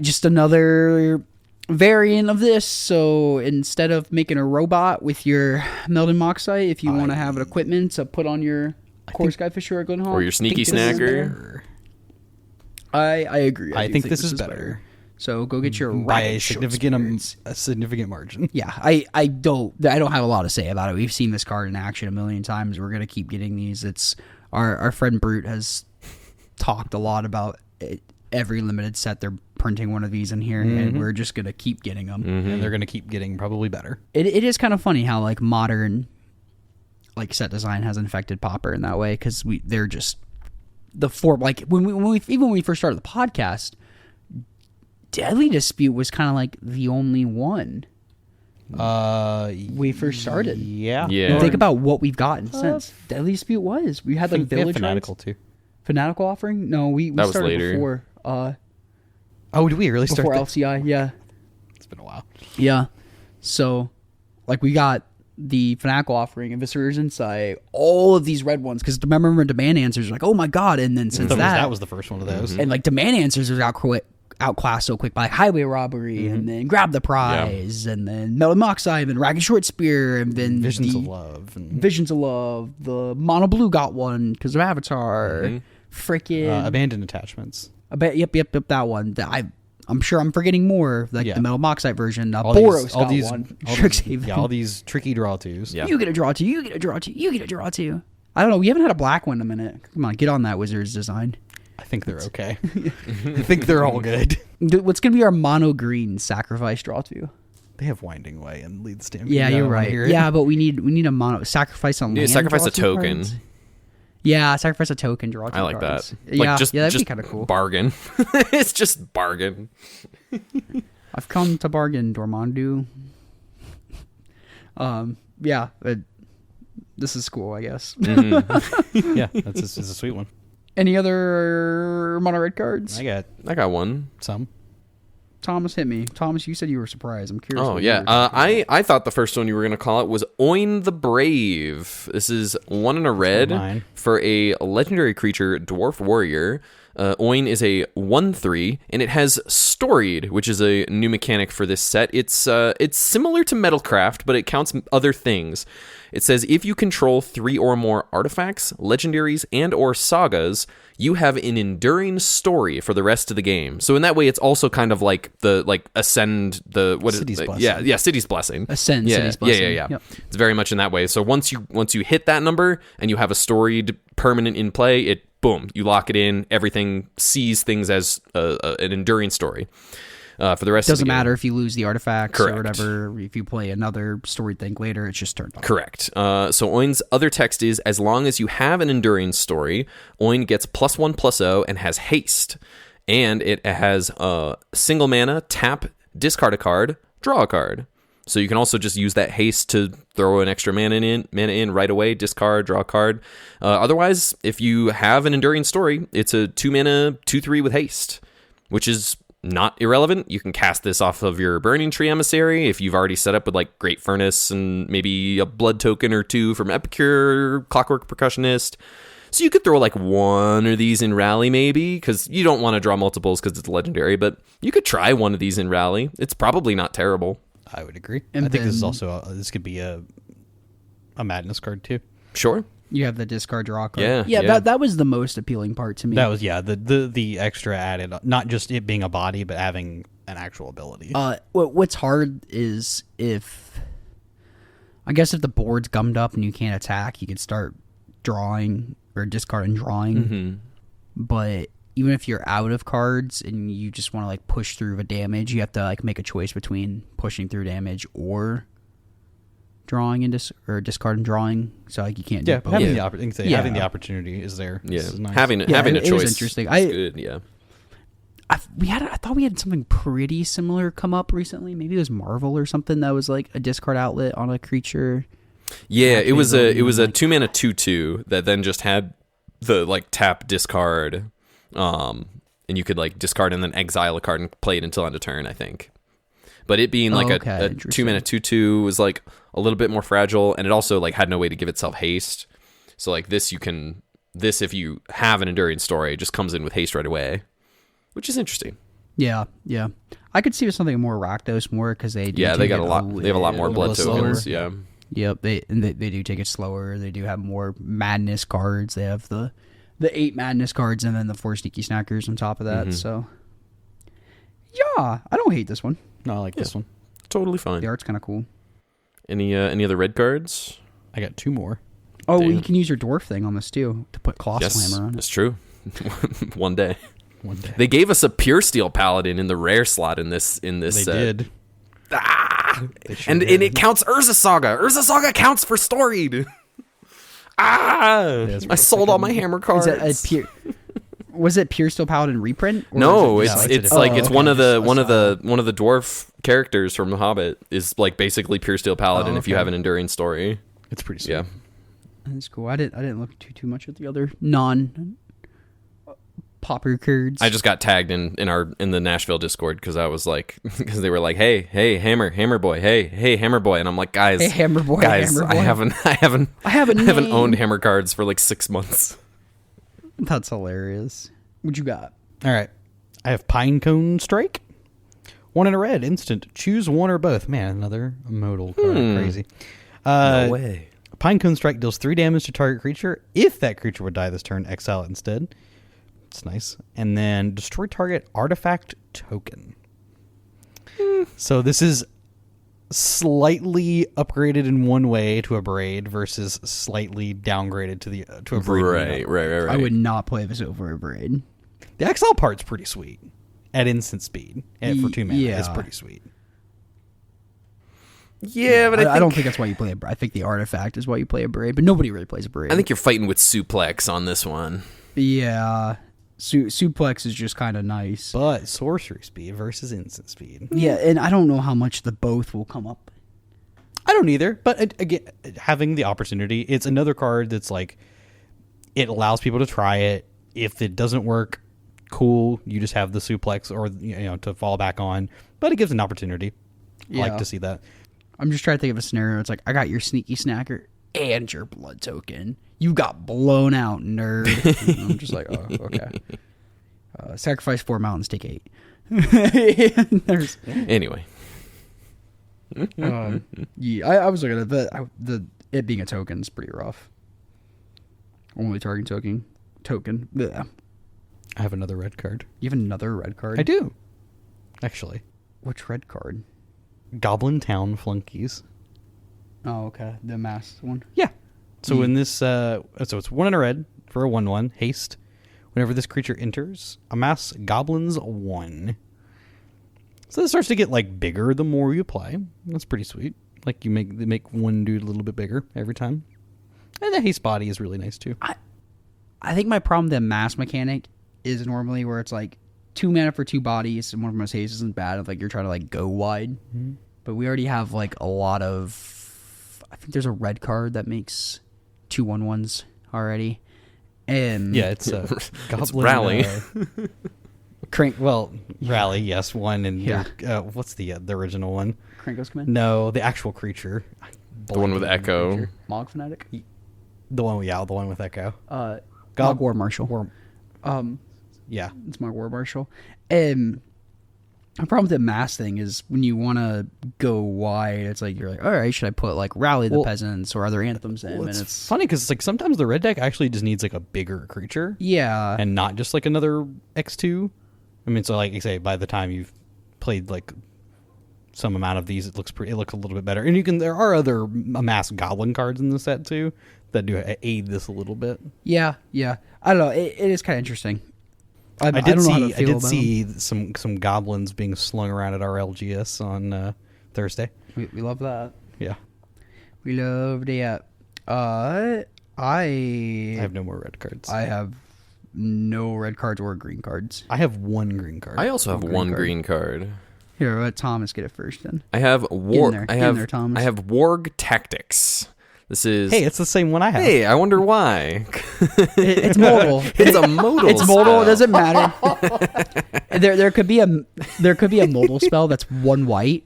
[SPEAKER 1] Just another variant of this. So instead of making a robot with your Meldon Moxite, if you want to have an equipment to put on your Core Skyfisher or Glenhawk,
[SPEAKER 2] Or your Sneaky
[SPEAKER 1] I think this is
[SPEAKER 2] Snacker.
[SPEAKER 1] better. I agree.
[SPEAKER 3] I
[SPEAKER 1] do
[SPEAKER 3] think this is better.
[SPEAKER 1] So go get your
[SPEAKER 3] By a
[SPEAKER 1] Ragged Short Spears.
[SPEAKER 3] significant margin.
[SPEAKER 1] Yeah, I don't have a lot to say about it. We've seen this card in action a million times. We're gonna keep getting these. It's our friend Brute has talked a lot about it. Every limited set they're printing one of these in here, and we're just gonna keep getting them.
[SPEAKER 3] And they're going to keep getting probably better.
[SPEAKER 1] It is kind of funny how like modern like set design has infected Pauper in that way, because they're just the form. Like when we first started the podcast, Deadly Dispute was kind of like the only one we first started.
[SPEAKER 3] Yeah.
[SPEAKER 2] Yeah.
[SPEAKER 1] Think about what we've gotten since. Deadly Dispute we had like
[SPEAKER 3] We have
[SPEAKER 1] Village
[SPEAKER 3] Fanatical
[SPEAKER 1] Rites.
[SPEAKER 3] too.
[SPEAKER 1] Fanatical Offering? No, we
[SPEAKER 2] That was
[SPEAKER 1] started
[SPEAKER 2] later.
[SPEAKER 1] before.
[SPEAKER 3] Oh, did we really start
[SPEAKER 1] Before
[SPEAKER 3] that?
[SPEAKER 1] LCI, yeah.
[SPEAKER 3] It's been a while.
[SPEAKER 1] Yeah. So, like, we got the Fanatical Offering, Eviscerer's Insight, all of these red ones, because remember Demand Answers were like, oh my god, and then since
[SPEAKER 3] That was the first one of those.
[SPEAKER 1] and like Demand Answers was outclassed so quick by like, Highway Robbery, and then Grab the Prize, and then Meldon Moxite, and Ragged Short Spear, and then
[SPEAKER 3] Visions of Love. And,
[SPEAKER 1] Visions of Love. The Mono Blue got one because of Avatar. Freaking
[SPEAKER 3] Abandoned Attachments.
[SPEAKER 1] Yep, that one. I'm sure I'm forgetting more, like the Metal Moxite version. Boros got one. Strixhaven.
[SPEAKER 3] All these tricky draw twos.
[SPEAKER 2] Yeah.
[SPEAKER 1] You get a draw two. You get a draw two. You get a draw two. I don't know. We haven't had a black one in a minute. Come on, get on that Wizards design.
[SPEAKER 3] I think they're okay. I think they're all good.
[SPEAKER 1] Dude, what's gonna be our mono green sacrifice draw two?
[SPEAKER 3] They have Winding Way and Lead Stampede.
[SPEAKER 1] Yeah,
[SPEAKER 3] I
[SPEAKER 1] you're
[SPEAKER 3] don't wanna
[SPEAKER 1] right.
[SPEAKER 3] hear it.
[SPEAKER 1] Yeah, but we need a mono sacrifice on.
[SPEAKER 2] Yeah,
[SPEAKER 1] land,
[SPEAKER 2] sacrifice
[SPEAKER 1] draw
[SPEAKER 2] a
[SPEAKER 1] two
[SPEAKER 2] token.
[SPEAKER 1] cards. Yeah, sacrifice a token, draw two
[SPEAKER 2] I like
[SPEAKER 1] cards.
[SPEAKER 2] that.
[SPEAKER 1] Yeah,
[SPEAKER 2] Like,
[SPEAKER 1] that'd
[SPEAKER 2] just
[SPEAKER 1] be kind of cool.
[SPEAKER 2] Bargain. It's just bargain.
[SPEAKER 1] I've come to bargain, Dormandu. Yeah, this is cool, I guess.
[SPEAKER 3] Yeah, that's a sweet one.
[SPEAKER 1] Any other mono red cards?
[SPEAKER 3] I got
[SPEAKER 2] one.
[SPEAKER 3] some.
[SPEAKER 1] Thomas, hit me. Thomas, you said you were surprised. I'm curious.
[SPEAKER 2] Oh
[SPEAKER 1] what
[SPEAKER 2] yeah,
[SPEAKER 1] you were
[SPEAKER 2] I thought the first one you were gonna call it was Oin the Brave. This is 1 and a red
[SPEAKER 3] mine.
[SPEAKER 2] for a legendary creature, Dwarf Warrior. Oin is a 1/3, and it has Storied, which is a new mechanic for this set. It's similar to Metalcraft, but it counts other things. It says if you control 3 or more artifacts, legendaries, and or sagas, you have an enduring story for the rest of the game. So in that way, it's also kind of like Ascend,
[SPEAKER 3] City's Blessing.
[SPEAKER 2] Yeah, City's Blessing.
[SPEAKER 1] Ascend,
[SPEAKER 2] yeah,
[SPEAKER 1] City's Blessing.
[SPEAKER 2] Yeah.
[SPEAKER 1] Yep.
[SPEAKER 2] It's very much in that way. So once you hit that number and you have a storied permanent in play, boom, you lock it in. Everything sees things as an enduring story for the rest of the game.
[SPEAKER 1] Doesn't matter if you lose the artifacts
[SPEAKER 2] Correct.
[SPEAKER 1] or whatever. If you play another story thing later, it's just turned on.
[SPEAKER 2] Correct. So Oin's other text is, as long as you have an enduring story, Oin gets +1/+0 and has haste. And it has single mana, tap, discard a card, draw a card. So you can also just use that haste to throw an extra mana in right away, discard, draw a card. Otherwise, if you have an enduring story, it's a 2-mana 2/3 with haste, which is not irrelevant. You can cast this off of your Burning Tree Emissary if you've already set up with like Great Furnace and maybe a blood token or two from Epicure, Clockwork Percussionist. So you could throw like one of these in Rally maybe, because you don't want to draw multiples because it's legendary, but you could try one of these in Rally. It's probably not terrible.
[SPEAKER 3] I would agree.
[SPEAKER 1] And
[SPEAKER 3] I think this is
[SPEAKER 1] then-
[SPEAKER 3] also this could be a madness card too.
[SPEAKER 2] Sure.
[SPEAKER 1] You have the discard draw card.
[SPEAKER 2] Yeah.
[SPEAKER 1] That was the most appealing part to me.
[SPEAKER 3] That was the extra added, not just it being a body, but having an actual ability.
[SPEAKER 1] What's hard is if the board's gummed up and you can't attack, you could start drawing or discarding drawing.
[SPEAKER 2] Mm-hmm.
[SPEAKER 1] But even if you're out of cards and you just want to like push through the damage, you have to like make a choice between pushing through damage or drawing and discard and drawing. So like you can't do both.
[SPEAKER 3] having
[SPEAKER 2] Yeah.
[SPEAKER 3] having the opportunity is there.
[SPEAKER 2] Yeah.
[SPEAKER 3] This is nice.
[SPEAKER 2] Having a
[SPEAKER 1] it
[SPEAKER 2] choice
[SPEAKER 1] was interesting.
[SPEAKER 2] is good. Yeah.
[SPEAKER 1] I thought we had something pretty similar come up recently. Maybe it was Marvel or something that was like a discard outlet on a creature.
[SPEAKER 2] Yeah, it was a
[SPEAKER 1] like-
[SPEAKER 2] 2-mana 2/2 that then just had the like tap discard, and you could like discard and then exile a card and play it until end of turn, I think. But it being like a
[SPEAKER 1] interesting.
[SPEAKER 2] 2-mana 2/2 was like a little bit more fragile, and it also like had no way to give itself haste. So like this if you have an enduring story, it just comes in with haste right away, which is interesting.
[SPEAKER 1] Yeah. I could see with something more Rakdos more because they do
[SPEAKER 2] Yeah, they
[SPEAKER 1] take
[SPEAKER 2] got
[SPEAKER 1] it
[SPEAKER 2] a lot. They have a lot more blood
[SPEAKER 3] little
[SPEAKER 2] tokens.
[SPEAKER 3] slower.
[SPEAKER 2] Yeah.
[SPEAKER 1] Yep, they do take it slower. They do have more madness cards. They have the 8 madness cards and then the 4 sneaky snackers on top of that.
[SPEAKER 2] Mm-hmm.
[SPEAKER 1] So yeah, I don't hate this one.
[SPEAKER 3] No, I like this one.
[SPEAKER 2] Totally fine.
[SPEAKER 1] The art's kind of cool.
[SPEAKER 2] Any other red cards?
[SPEAKER 3] I got 2 more.
[SPEAKER 1] Oh,
[SPEAKER 2] Damn.
[SPEAKER 1] you can use your dwarf thing on this too to put Claw
[SPEAKER 2] Yes,
[SPEAKER 1] Slammer on it.
[SPEAKER 2] that's true. One day.
[SPEAKER 3] One day.
[SPEAKER 2] They gave us a pure steel paladin in the rare slot in this.
[SPEAKER 3] They
[SPEAKER 2] set.
[SPEAKER 3] did. They sure
[SPEAKER 2] And
[SPEAKER 3] did.
[SPEAKER 2] it counts Urza Saga. Urza Saga counts for storied.
[SPEAKER 3] That's
[SPEAKER 2] I sold all my hammer cards.
[SPEAKER 1] Is it a pure? Was it Pure Steel Paladin reprint? Or
[SPEAKER 2] No,
[SPEAKER 1] is
[SPEAKER 2] it's
[SPEAKER 1] it
[SPEAKER 3] it's
[SPEAKER 2] it's like
[SPEAKER 1] oh,
[SPEAKER 2] it's
[SPEAKER 1] okay.
[SPEAKER 2] one of the
[SPEAKER 1] Just
[SPEAKER 2] one of the dwarf characters from The Hobbit is like basically pure steel paladin if you
[SPEAKER 1] okay.
[SPEAKER 2] have an enduring story.
[SPEAKER 3] It's pretty sweet.
[SPEAKER 2] Yeah.
[SPEAKER 1] That's cool. I didn't look too much at the other non Pauper cards.
[SPEAKER 2] I just got tagged in the Nashville Discord because I was like because they were like, hey hammer boy, hey hammer boy, and I'm like, guys,
[SPEAKER 1] Hey, Hammer Boy,
[SPEAKER 2] guys,
[SPEAKER 1] Hammer
[SPEAKER 2] I
[SPEAKER 1] Boy.
[SPEAKER 2] haven't
[SPEAKER 1] name.
[SPEAKER 2] owned hammer cards for like 6 months.
[SPEAKER 1] That's hilarious. What you got?
[SPEAKER 3] All right. I have Pinecone Strike. 1 in a red, instant. Choose one or both. Man, another modal card. Crazy.
[SPEAKER 2] No way.
[SPEAKER 3] Pinecone Strike deals 3 damage to target creature. If that creature would die this turn, exile it instead. It's nice. And then destroy target artifact token. So this is slightly upgraded in one way to a braid versus slightly downgraded to a braid.
[SPEAKER 2] Right.
[SPEAKER 1] I would not play this over a braid.
[SPEAKER 3] The exile part's pretty sweet at instant speed and for 2 mana.
[SPEAKER 1] Yeah.
[SPEAKER 3] It's pretty sweet.
[SPEAKER 2] Yeah, but
[SPEAKER 1] I don't think that's why you play a braid. I think the artifact is why you play a braid, but nobody really plays a braid.
[SPEAKER 2] I think you're fighting with suplex on this one.
[SPEAKER 1] Yeah. Suplex is just kind of nice.
[SPEAKER 3] But sorcery speed versus instant speed.
[SPEAKER 1] Yeah, and I don't know how much the both will come up.
[SPEAKER 3] I don't either, but again, having the opportunity, it's another card that's like, it allows people to try it. If it doesn't work, cool, you just have the suplex or to fall back on, but it gives an opportunity. I like
[SPEAKER 1] Yeah.
[SPEAKER 3] to see that.
[SPEAKER 1] I'm just trying to think of a scenario. It's like, I got your sneaky snacker and your blood token. You got blown out, nerd. And I'm just like, oh, okay. Sacrifice 4 mountains, take 8. There's,
[SPEAKER 2] Anyway.
[SPEAKER 1] yeah, I was looking at the it being a token is pretty rough. Only target token. Blech.
[SPEAKER 3] I have another red card.
[SPEAKER 1] You have another red card?
[SPEAKER 3] I do, actually.
[SPEAKER 1] Which red card?
[SPEAKER 3] Goblin Town Flunkies.
[SPEAKER 1] Oh, okay. The masked one.
[SPEAKER 3] Yeah. So in this, so it's 1 in a red for a 1/1 haste. Whenever this creature enters, amass goblins 1. So this starts to get like bigger the more you play. That's pretty sweet. Like they make one dude a little bit bigger every time. And the haste body is really nice too.
[SPEAKER 1] I think my problem with the mass mechanic is normally where it's like 2 mana for 2 bodies, and one of them has haste isn't bad if like you're trying to like go wide. Mm-hmm. But we already have like a lot of. I think there's a red card that makes 2/1/1s already. And
[SPEAKER 3] yeah, it's a goblin,
[SPEAKER 2] it's rally.
[SPEAKER 3] Rally, yes, 1 and what's the original one?
[SPEAKER 1] Krankos Command?
[SPEAKER 3] No, the actual creature.
[SPEAKER 2] The one with Echo.
[SPEAKER 1] Mog Fanatic?
[SPEAKER 3] The one with Echo.
[SPEAKER 1] Mog War Marshal.
[SPEAKER 3] Yeah.
[SPEAKER 1] It's Mog War Marshal. And the problem with the mass thing is when you want to go wide, it's like you're like, all right, should I put like Rally the Peasants or other anthems in?
[SPEAKER 3] And it's funny because it's like sometimes the red deck actually just needs like a bigger creature.
[SPEAKER 1] Yeah.
[SPEAKER 3] And not just like another X2. I mean, so like you say, by the time you've played like some amount of these, it looks a little bit better. And there are other amass goblin cards in the set too that do aid this a little bit.
[SPEAKER 1] Yeah. I don't know. It is kind of interesting. I
[SPEAKER 3] did see some goblins being slung around at our LGS on Thursday.
[SPEAKER 1] We love that.
[SPEAKER 3] Yeah.
[SPEAKER 1] We love that. I
[SPEAKER 3] have no more red cards.
[SPEAKER 1] I have no red cards or green cards.
[SPEAKER 3] I have 1 green card.
[SPEAKER 2] I also have one green card.
[SPEAKER 1] Here, let Thomas get it first then.
[SPEAKER 2] I have
[SPEAKER 1] Thomas.
[SPEAKER 2] I have Warg Tactics. This is
[SPEAKER 3] Hey, it's the same one I have.
[SPEAKER 2] Hey, I wonder why.
[SPEAKER 1] It's modal.
[SPEAKER 2] It's a modal.
[SPEAKER 1] It's modal.
[SPEAKER 2] Spell.
[SPEAKER 1] It doesn't matter. there could be a modal spell that's 1 white.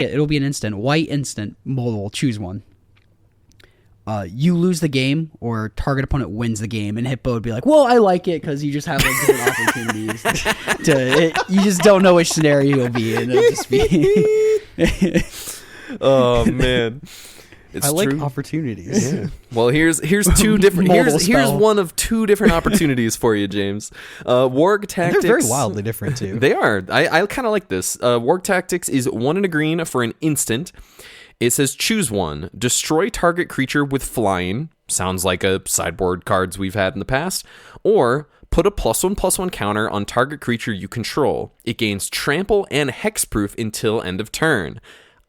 [SPEAKER 1] It'll be an instant white instant modal. Choose one. You lose the game, or target opponent wins the game, and Hippo would be like, "Well, I like it because you just have like different opportunities. You just don't know which scenario you'll be in. It'll just be."
[SPEAKER 2] Oh man.
[SPEAKER 3] I like opportunities.
[SPEAKER 2] Yeah. Well, here's 2 different. Here's one of 2 different opportunities for you, James. Warg Tactics.
[SPEAKER 3] They're very wildly different too.
[SPEAKER 2] They are. I kind of like this. Warg Tactics is 1 and a green for an instant. It says choose one. Destroy target creature with flying. Sounds like a sideboard cards we've had in the past. Or put a +1/+1 counter on target creature you control. It gains trample and hexproof until end of turn.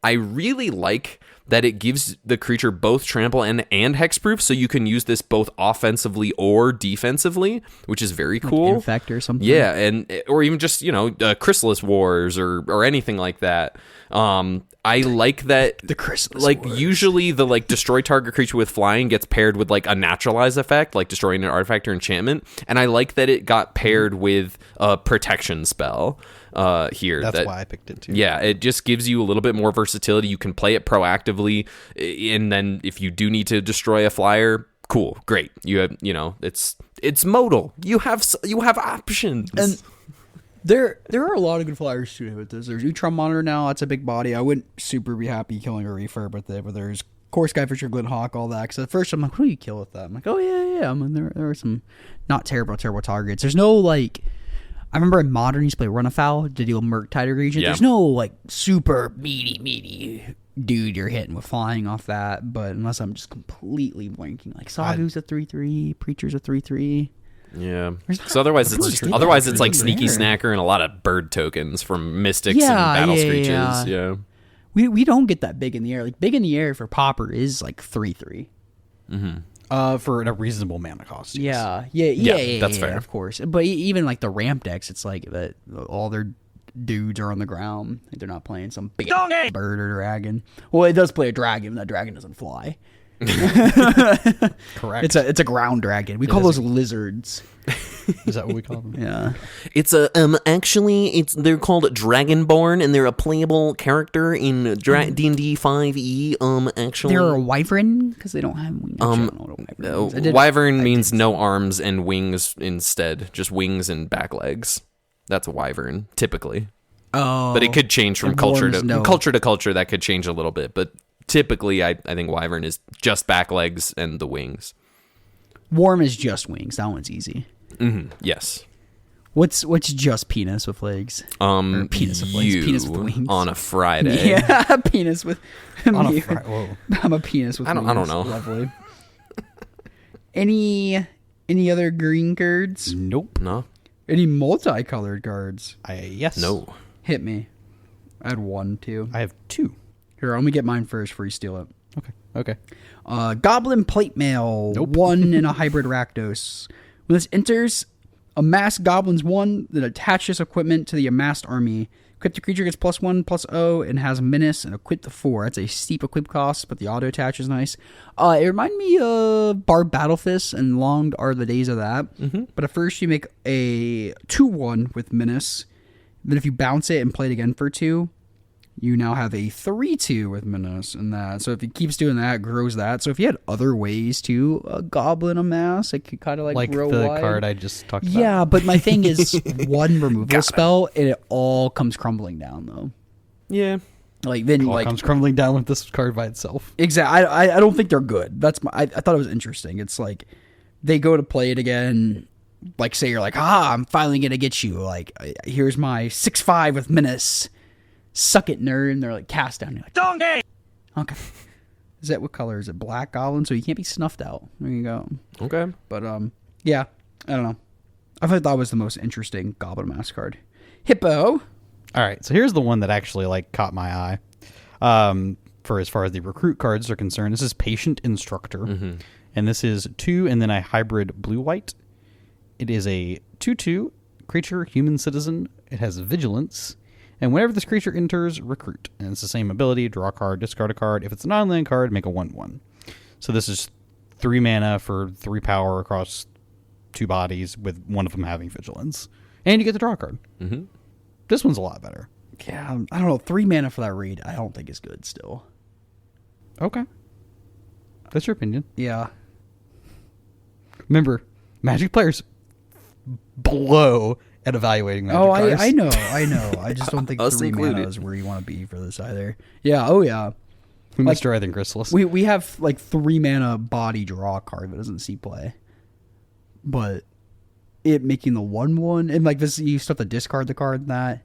[SPEAKER 2] I really like that it gives the creature both trample and hexproof, so you can use this both offensively or defensively, which is very cool.
[SPEAKER 1] Like Infect or something.
[SPEAKER 2] Yeah, or even just Chrysalis Wars or anything like that. I like that.
[SPEAKER 1] The Chrysalis
[SPEAKER 2] Wars. Usually the destroy target creature with flying gets paired with a naturalize effect, like destroying an artifact or enchantment, and I like that it got paired with a protection spell. Here.
[SPEAKER 3] That's why I picked it too.
[SPEAKER 2] Yeah, it just gives you a little bit more versatility. You can play it proactively, and then if you do need to destroy a flyer, cool, great. You have, it's modal. You have options.
[SPEAKER 1] And there are a lot of good flyers too with this. There's Utron Monitor now. That's a big body. I wouldn't super be happy killing a refurb with it, but there's Core Skyfisher, Glinthawk, all that. Because at first I'm like, who do you kill with that? I'm like, oh yeah. I mean, there are some not terrible targets. There's no I remember in Modern, you used to play Run Afoul to deal Murktide Regent. Yeah. There's no, super meaty dude you're hitting with flying off that, but unless I'm just completely blanking. Sagu's a 3/3, Preacher's a 3/3.
[SPEAKER 2] Yeah. So otherwise it's like Sneaky Snacker and a lot of bird tokens from Mystics and Battle Screeches. Yeah.
[SPEAKER 1] We don't get that big in the air. Big in the air for Pauper is 3/3.
[SPEAKER 2] Mm-hmm.
[SPEAKER 3] For a reasonable mana cost.
[SPEAKER 1] Yes.
[SPEAKER 2] Yeah, that's fair.
[SPEAKER 1] Of course. But even the ramp decks, it's that all their dudes are on the ground. They're not playing some big bird or dragon. Well, it does play a dragon. That dragon doesn't fly.
[SPEAKER 3] Correct.
[SPEAKER 1] It's a ground dragon. We call those lizards.
[SPEAKER 3] Is that what we call them?
[SPEAKER 1] Yeah.
[SPEAKER 2] It's they're called Dragonborn, and they're a playable character in D&D 5e. Actually,
[SPEAKER 1] they're a wyvern because they don't have wings.
[SPEAKER 2] Wyvern means no arms and wings instead, just wings and back legs. That's a wyvern typically.
[SPEAKER 1] Oh,
[SPEAKER 2] but it could change from culture to culture. That could change a little bit, but typically, I think wyvern is just back legs and the wings.
[SPEAKER 1] Worm is just wings. That one's easy.
[SPEAKER 2] Mm-hmm. Yes.
[SPEAKER 1] What's just penis with legs?
[SPEAKER 2] Or penis with wings on a Friday.
[SPEAKER 1] Yeah, penis with
[SPEAKER 3] on a Friday. Whoa.
[SPEAKER 1] I'm a penis with wings.
[SPEAKER 2] I don't know.
[SPEAKER 1] Lovely. Any Any other green cards?
[SPEAKER 3] Nope.
[SPEAKER 2] No.
[SPEAKER 1] Any multicolored cards?
[SPEAKER 3] Yes.
[SPEAKER 2] No.
[SPEAKER 1] Hit me. I had 1, 2.
[SPEAKER 3] I have 2.
[SPEAKER 1] Here, let me get mine first before you steal it.
[SPEAKER 3] Okay.
[SPEAKER 1] Goblin Plate Mail.
[SPEAKER 3] Nope.
[SPEAKER 1] 1 in a hybrid Rakdos. When this enters, amass goblins 1 that attaches equipment to the amassed army. Equip the creature gets +1/+0 and has menace and equip the 4. That's a steep equip cost, but the auto attach is nice. It reminded me of Barb Battlefist, and long are the days of that. Mm-hmm. But at first you make a 2/1 with menace. Then if you bounce it and play it again for 2, you now have a 3/2 with menace and that. So if it keeps doing that, it grows that. So if you had other ways to goblin amass, it could kind of like grow
[SPEAKER 3] the
[SPEAKER 1] wide.
[SPEAKER 3] card I just talked about.
[SPEAKER 1] Yeah, but my thing is one removal spell, and it all comes crumbling down though.
[SPEAKER 2] Yeah.
[SPEAKER 1] Like then,
[SPEAKER 3] All
[SPEAKER 1] like
[SPEAKER 3] comes crumbling down with this card by itself.
[SPEAKER 1] exactly. I don't think they're good. That's my. I thought it was interesting. It's like they go to play it again. Like say you're like, I'm finally gonna get you. Like here's my 6/5 with menace. Suck it, nerd. And they're like cast down. You're like, donkey. Okay. Is that what color is it? Black goblin, so you can't be snuffed out. There you go.
[SPEAKER 2] Okay.
[SPEAKER 1] But yeah, I don't know. I thought that was the most interesting goblin mask card. Hippo.
[SPEAKER 3] All right, so here's the one that actually like caught my eye. For as far as the recruit cards are concerned, this is Patient Instructor, and this is 2 and then a hybrid blue-white. It is a 2/2 creature, human citizen. It has vigilance. And whenever this creature enters, recruit. And it's the same ability, draw a card, discard a card. If it's a non-land card, make a 1/1. So this is 3 mana for 3 power across 2 bodies, with one of them having vigilance. And you get to draw a card. Mm-hmm. This one's a lot better.
[SPEAKER 1] Yeah, I don't know. 3 mana for that raid, I don't think is good still.
[SPEAKER 3] Okay. That's your opinion.
[SPEAKER 1] Yeah.
[SPEAKER 3] Remember, Magic players blow at evaluating Magic cards.
[SPEAKER 1] I know. I just don't think
[SPEAKER 2] Us
[SPEAKER 1] 3 mana
[SPEAKER 2] included.
[SPEAKER 1] is where you want to be for this either. Yeah, oh yeah.
[SPEAKER 3] Mr. Writhing Chrysalis.
[SPEAKER 1] We have like 3 mana body draw card that doesn't see play. But it making the 1/1 and like this, you still have to discard the card in that.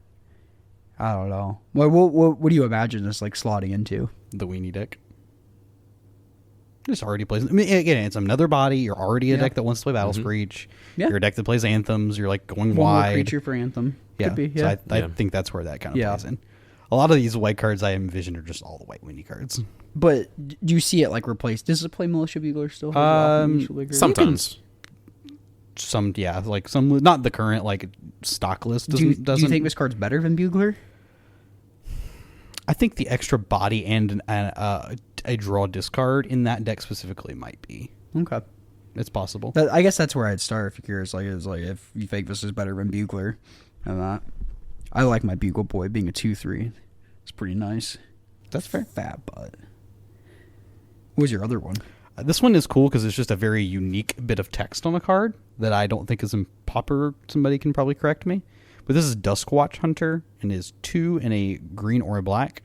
[SPEAKER 1] I don't know. What do you imagine this like slotting into?
[SPEAKER 3] The weenie deck. This already plays. I mean, again, it's another body. You're already a deck that wants to play Battle Screech.
[SPEAKER 1] Yeah.
[SPEAKER 3] You're a deck that plays anthems. You're like going
[SPEAKER 1] One more
[SPEAKER 3] wide.
[SPEAKER 1] creature for Anthem.
[SPEAKER 3] Yeah.
[SPEAKER 1] Could be,
[SPEAKER 3] So
[SPEAKER 1] yeah.
[SPEAKER 3] I think that's where that kind of
[SPEAKER 1] Yeah.
[SPEAKER 3] plays in. A lot of these white cards I envision are just all the white weenie cards.
[SPEAKER 1] But do you see it like replaced? Does it play Militia Bugler still?
[SPEAKER 2] Sometimes.
[SPEAKER 3] Some, yeah, like some, not the current like stock list.
[SPEAKER 1] Do you
[SPEAKER 3] doesn't.
[SPEAKER 1] think this card's better than Bugler?
[SPEAKER 3] I think the extra body and a draw discard in that deck specifically might be.
[SPEAKER 1] Okay.
[SPEAKER 3] It's possible.
[SPEAKER 1] I guess that's where I'd start if you're curious. Like, is like if you think this is better than Bugler, and that. I like my Bugle Boy being a 2/3. It's pretty nice.
[SPEAKER 3] That's fair.
[SPEAKER 1] Fat butt. What was your other one?
[SPEAKER 3] This one is cool because it's just a very unique bit of text on a card that I don't think is in Pauper. Somebody can probably correct me. But this is Duskwatch Hunter and is 2 and a green or a black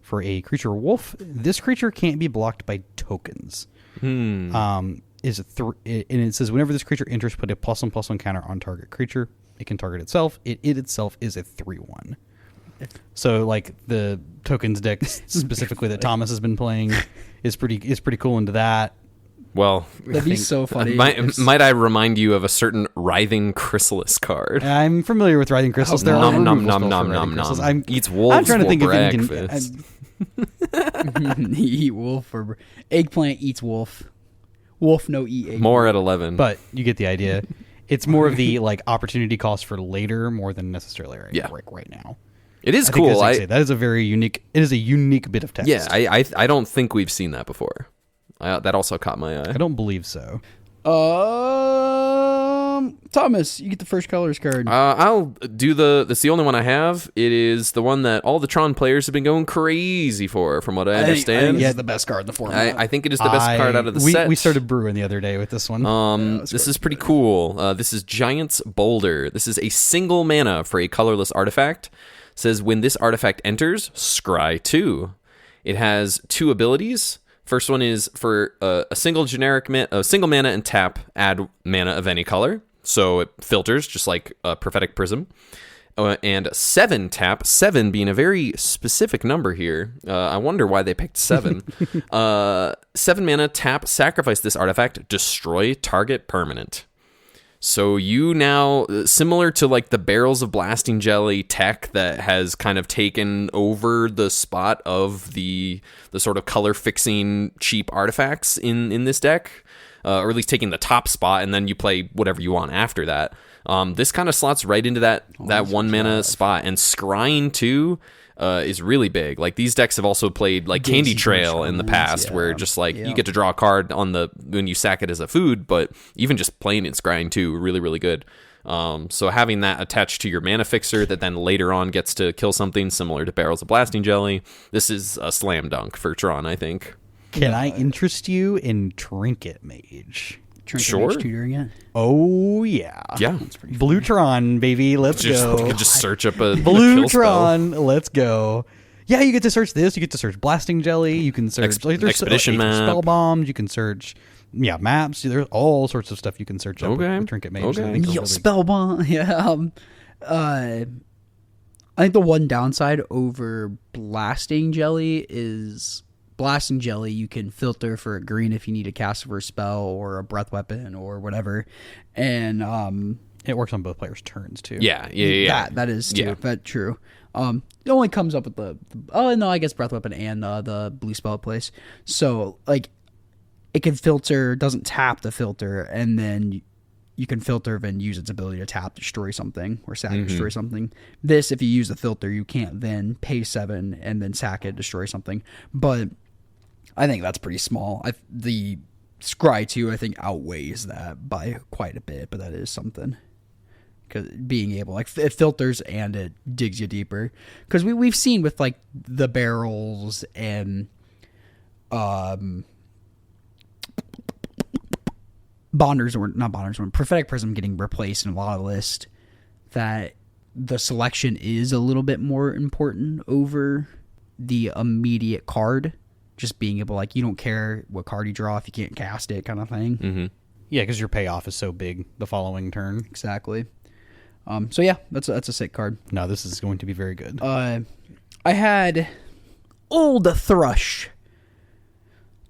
[SPEAKER 3] for a creature wolf. This creature can't be blocked by tokens. And it says whenever this creature enters, put a +1/+1 counter on target creature. It can target itself. It itself is a 3/1. So like the tokens deck specifically that Thomas has been playing is pretty cool into that.
[SPEAKER 2] Well,
[SPEAKER 1] That'd be so funny.
[SPEAKER 2] Might I remind you of a certain Writhing Chrysalis card?
[SPEAKER 3] I'm familiar with Writhing Crystals. There
[SPEAKER 2] Nom
[SPEAKER 3] are
[SPEAKER 2] nom
[SPEAKER 3] removal
[SPEAKER 2] nom
[SPEAKER 3] spells for
[SPEAKER 2] nom
[SPEAKER 3] Writhing
[SPEAKER 2] nom
[SPEAKER 3] Crystals.
[SPEAKER 2] nom. Eats wolves
[SPEAKER 3] I'm trying to
[SPEAKER 2] for
[SPEAKER 3] think
[SPEAKER 2] breakfast.
[SPEAKER 1] Eat wolf or eggplant eats wolf. Wolf no eat egg.
[SPEAKER 2] More at 11.
[SPEAKER 3] But you get the idea. It's more of the like opportunity cost for later more than necessarily right now.
[SPEAKER 2] It is
[SPEAKER 3] I think,
[SPEAKER 2] cool.
[SPEAKER 3] as I say, that is a very unique. It is a unique bit of text.
[SPEAKER 2] Yeah, I don't think we've seen that before. That also caught my eye.
[SPEAKER 3] I don't believe so.
[SPEAKER 1] Thomas, you get the first colors card.
[SPEAKER 2] I'll do that's the only one I have. It is the one that all the Tron players have been going crazy for, from what I understand.
[SPEAKER 1] Yeah, the best card in the format.
[SPEAKER 2] I think it is the best card out of the set.
[SPEAKER 3] We started brewing the other day with this one.
[SPEAKER 2] This is pretty cool. This is Giant's Boulder. This is a single mana for a colorless artifact. It says when this artifact enters, scry 2. It has 2 abilities. First one is for a single mana and tap, add mana of any color. So it filters, just like a Prophetic Prism. And 7 tap, 7 being a very specific number here. I wonder why they picked 7. 7 mana, tap, sacrifice this artifact, destroy target permanent. So you now, similar to like the barrels of blasting jelly tech that has kind of taken over the spot of the sort of color fixing cheap artifacts in this deck, or at least taking the top spot, and then you play whatever you want after that. This kind of slots right into that 1 mana spot, and scrying too is really big. Like these decks have also played like Candy Trail in the past, where just like you get to draw a card when you sack it as a food, but even just playing it scrying too, really, really good. So having that attached to your mana fixer that then later on gets to kill something similar to Barrels of Blasting Jelly, this is a slam dunk for Tron, I think.
[SPEAKER 3] Can I interest you in Trinket Mage?
[SPEAKER 2] Sure.
[SPEAKER 1] Tutoring it.
[SPEAKER 3] Oh yeah,
[SPEAKER 2] Yeah.
[SPEAKER 3] Bluetron, baby, let's go.
[SPEAKER 2] You can just search up a kill
[SPEAKER 3] Bluetron, let's go. Yeah, you get to search this. You get to search Blasting Jelly. You can search there's
[SPEAKER 2] Expedition map,
[SPEAKER 3] spell bombs. You can search maps. There's all sorts of stuff you can search up with Trinket Mage.
[SPEAKER 1] Okay. Spell bomb. Yeah. I think the one downside over Blasting Jelly is Blasting Jelly, you can filter for a green if you need a cast for a spell or a breath weapon or whatever, and
[SPEAKER 3] it works on both players' turns too.
[SPEAKER 2] Yeah.
[SPEAKER 1] That is too. That's true. It only comes up with the I guess breath weapon and the blue spell it plays. So like, it can filter, doesn't tap the filter, and then you can filter and use its ability to tap, destroy something, or sack, destroy something. This, if you use the filter, you can't then pay 7 and then sack it, destroy something. But I think that's pretty small. The Scry 2, I think, outweighs that by quite a bit, but that is something. Because being able, like, it filters and it digs you deeper. Because we've seen with, like, the barrels and Prophetic Prism getting replaced in a lot of lists, that the selection is a little bit more important over the immediate card. Just being able, like, you don't care what card you draw if you can't cast it, kind of thing.
[SPEAKER 2] Mm-hmm.
[SPEAKER 3] Yeah, because your payoff is so big the following turn.
[SPEAKER 1] Exactly. So yeah, that's a sick card.
[SPEAKER 3] No, this is going to be very good.
[SPEAKER 1] I had Old Thrush.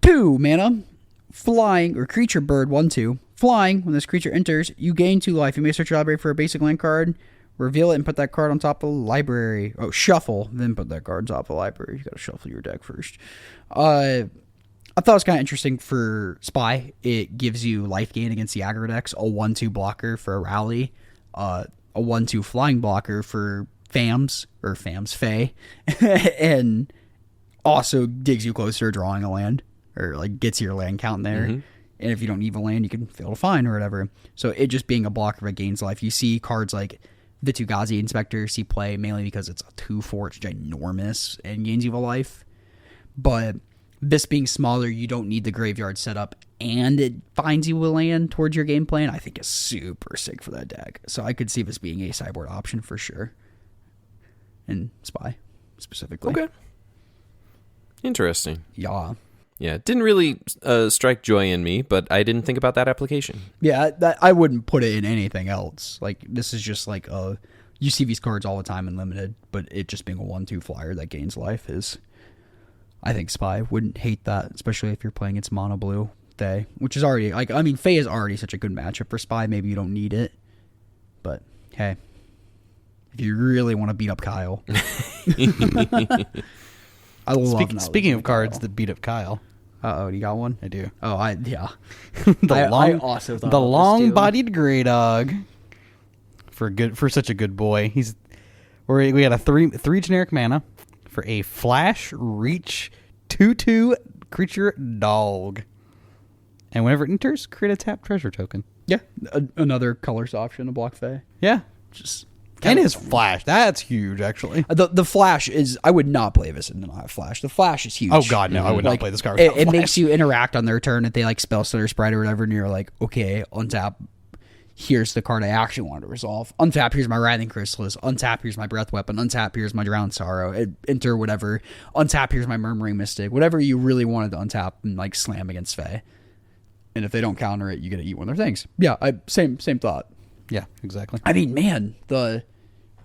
[SPEAKER 1] 2 mana, flying, or creature bird, 1/2. Flying, when this creature enters, you gain 2 life. You may search your library for a basic land card, reveal it, and put that card on top of the library. Oh, shuffle, then put that card on top of the library. You gotta shuffle your deck first. I thought it was kind of interesting for Spy. It gives you life gain against the aggro decks, a 1/2 blocker for a rally, a 1/2 flying blocker for Fams, Fae, and also digs you closer to drawing a land, or like gets your land count there. And if you don't need a land, you can fail to find or whatever. So it just being a blocker that gains life. You see cards like the Tugazi Inspector see play mainly because it's a 2/4, it's ginormous and gains you a life. But this being smaller, you don't need the graveyard setup, and it finds you a land towards your game plan. I think is super sick for that deck. So I could see this being a sideboard option for sure. And Spy, specifically.
[SPEAKER 2] Okay. Interesting.
[SPEAKER 1] Yeah.
[SPEAKER 2] Yeah, it didn't really strike joy in me, but I didn't think about that application.
[SPEAKER 1] Yeah, I wouldn't put it in anything else. Like, this is just like you see these cards all the time in Limited, but it just being a 1/2 flyer that gains life is, I think Spy wouldn't hate that, especially if you're playing its mono blue Fae, which is already, like, I mean, Fae is already such a good matchup for Spy. Maybe you don't need it, but hey, if you really want to beat up Kyle. I love
[SPEAKER 3] Speaking of cards that beat up Kyle.
[SPEAKER 1] Uh-oh, you got one?
[SPEAKER 3] I do.
[SPEAKER 1] Oh, yeah.
[SPEAKER 3] I
[SPEAKER 1] also thought
[SPEAKER 3] the long-bodied Grey Dog. For such a good boy. We got a three generic mana for a flash reach 2/2 creature dog. And whenever it enters, create a tap treasure token.
[SPEAKER 1] Yeah, another colors option, a block Fae.
[SPEAKER 3] Yeah.
[SPEAKER 1] Just
[SPEAKER 3] and his flash. That's huge, actually.
[SPEAKER 1] The flash is... I would not play this and not have flash. The flash is huge.
[SPEAKER 3] Oh, God, no. I would not play this card without
[SPEAKER 1] It
[SPEAKER 3] flash.
[SPEAKER 1] makes you interact on their turn if they, like, spell stutter sprite or whatever, and you're like, okay, untap. Here's the card I actually wanted to resolve. Untap, here's my Writhing Chrysalis. Untap, here's my Breath Weapon. Untap, here's my Drowned Sorrow. Enter whatever. Untap, here's my Murmuring Mystic. Whatever you really wanted to untap and, like, slam against Fae. And if they don't counter it, you get to eat one of their things. Yeah, same thought.
[SPEAKER 3] Yeah, exactly.
[SPEAKER 1] I mean, man,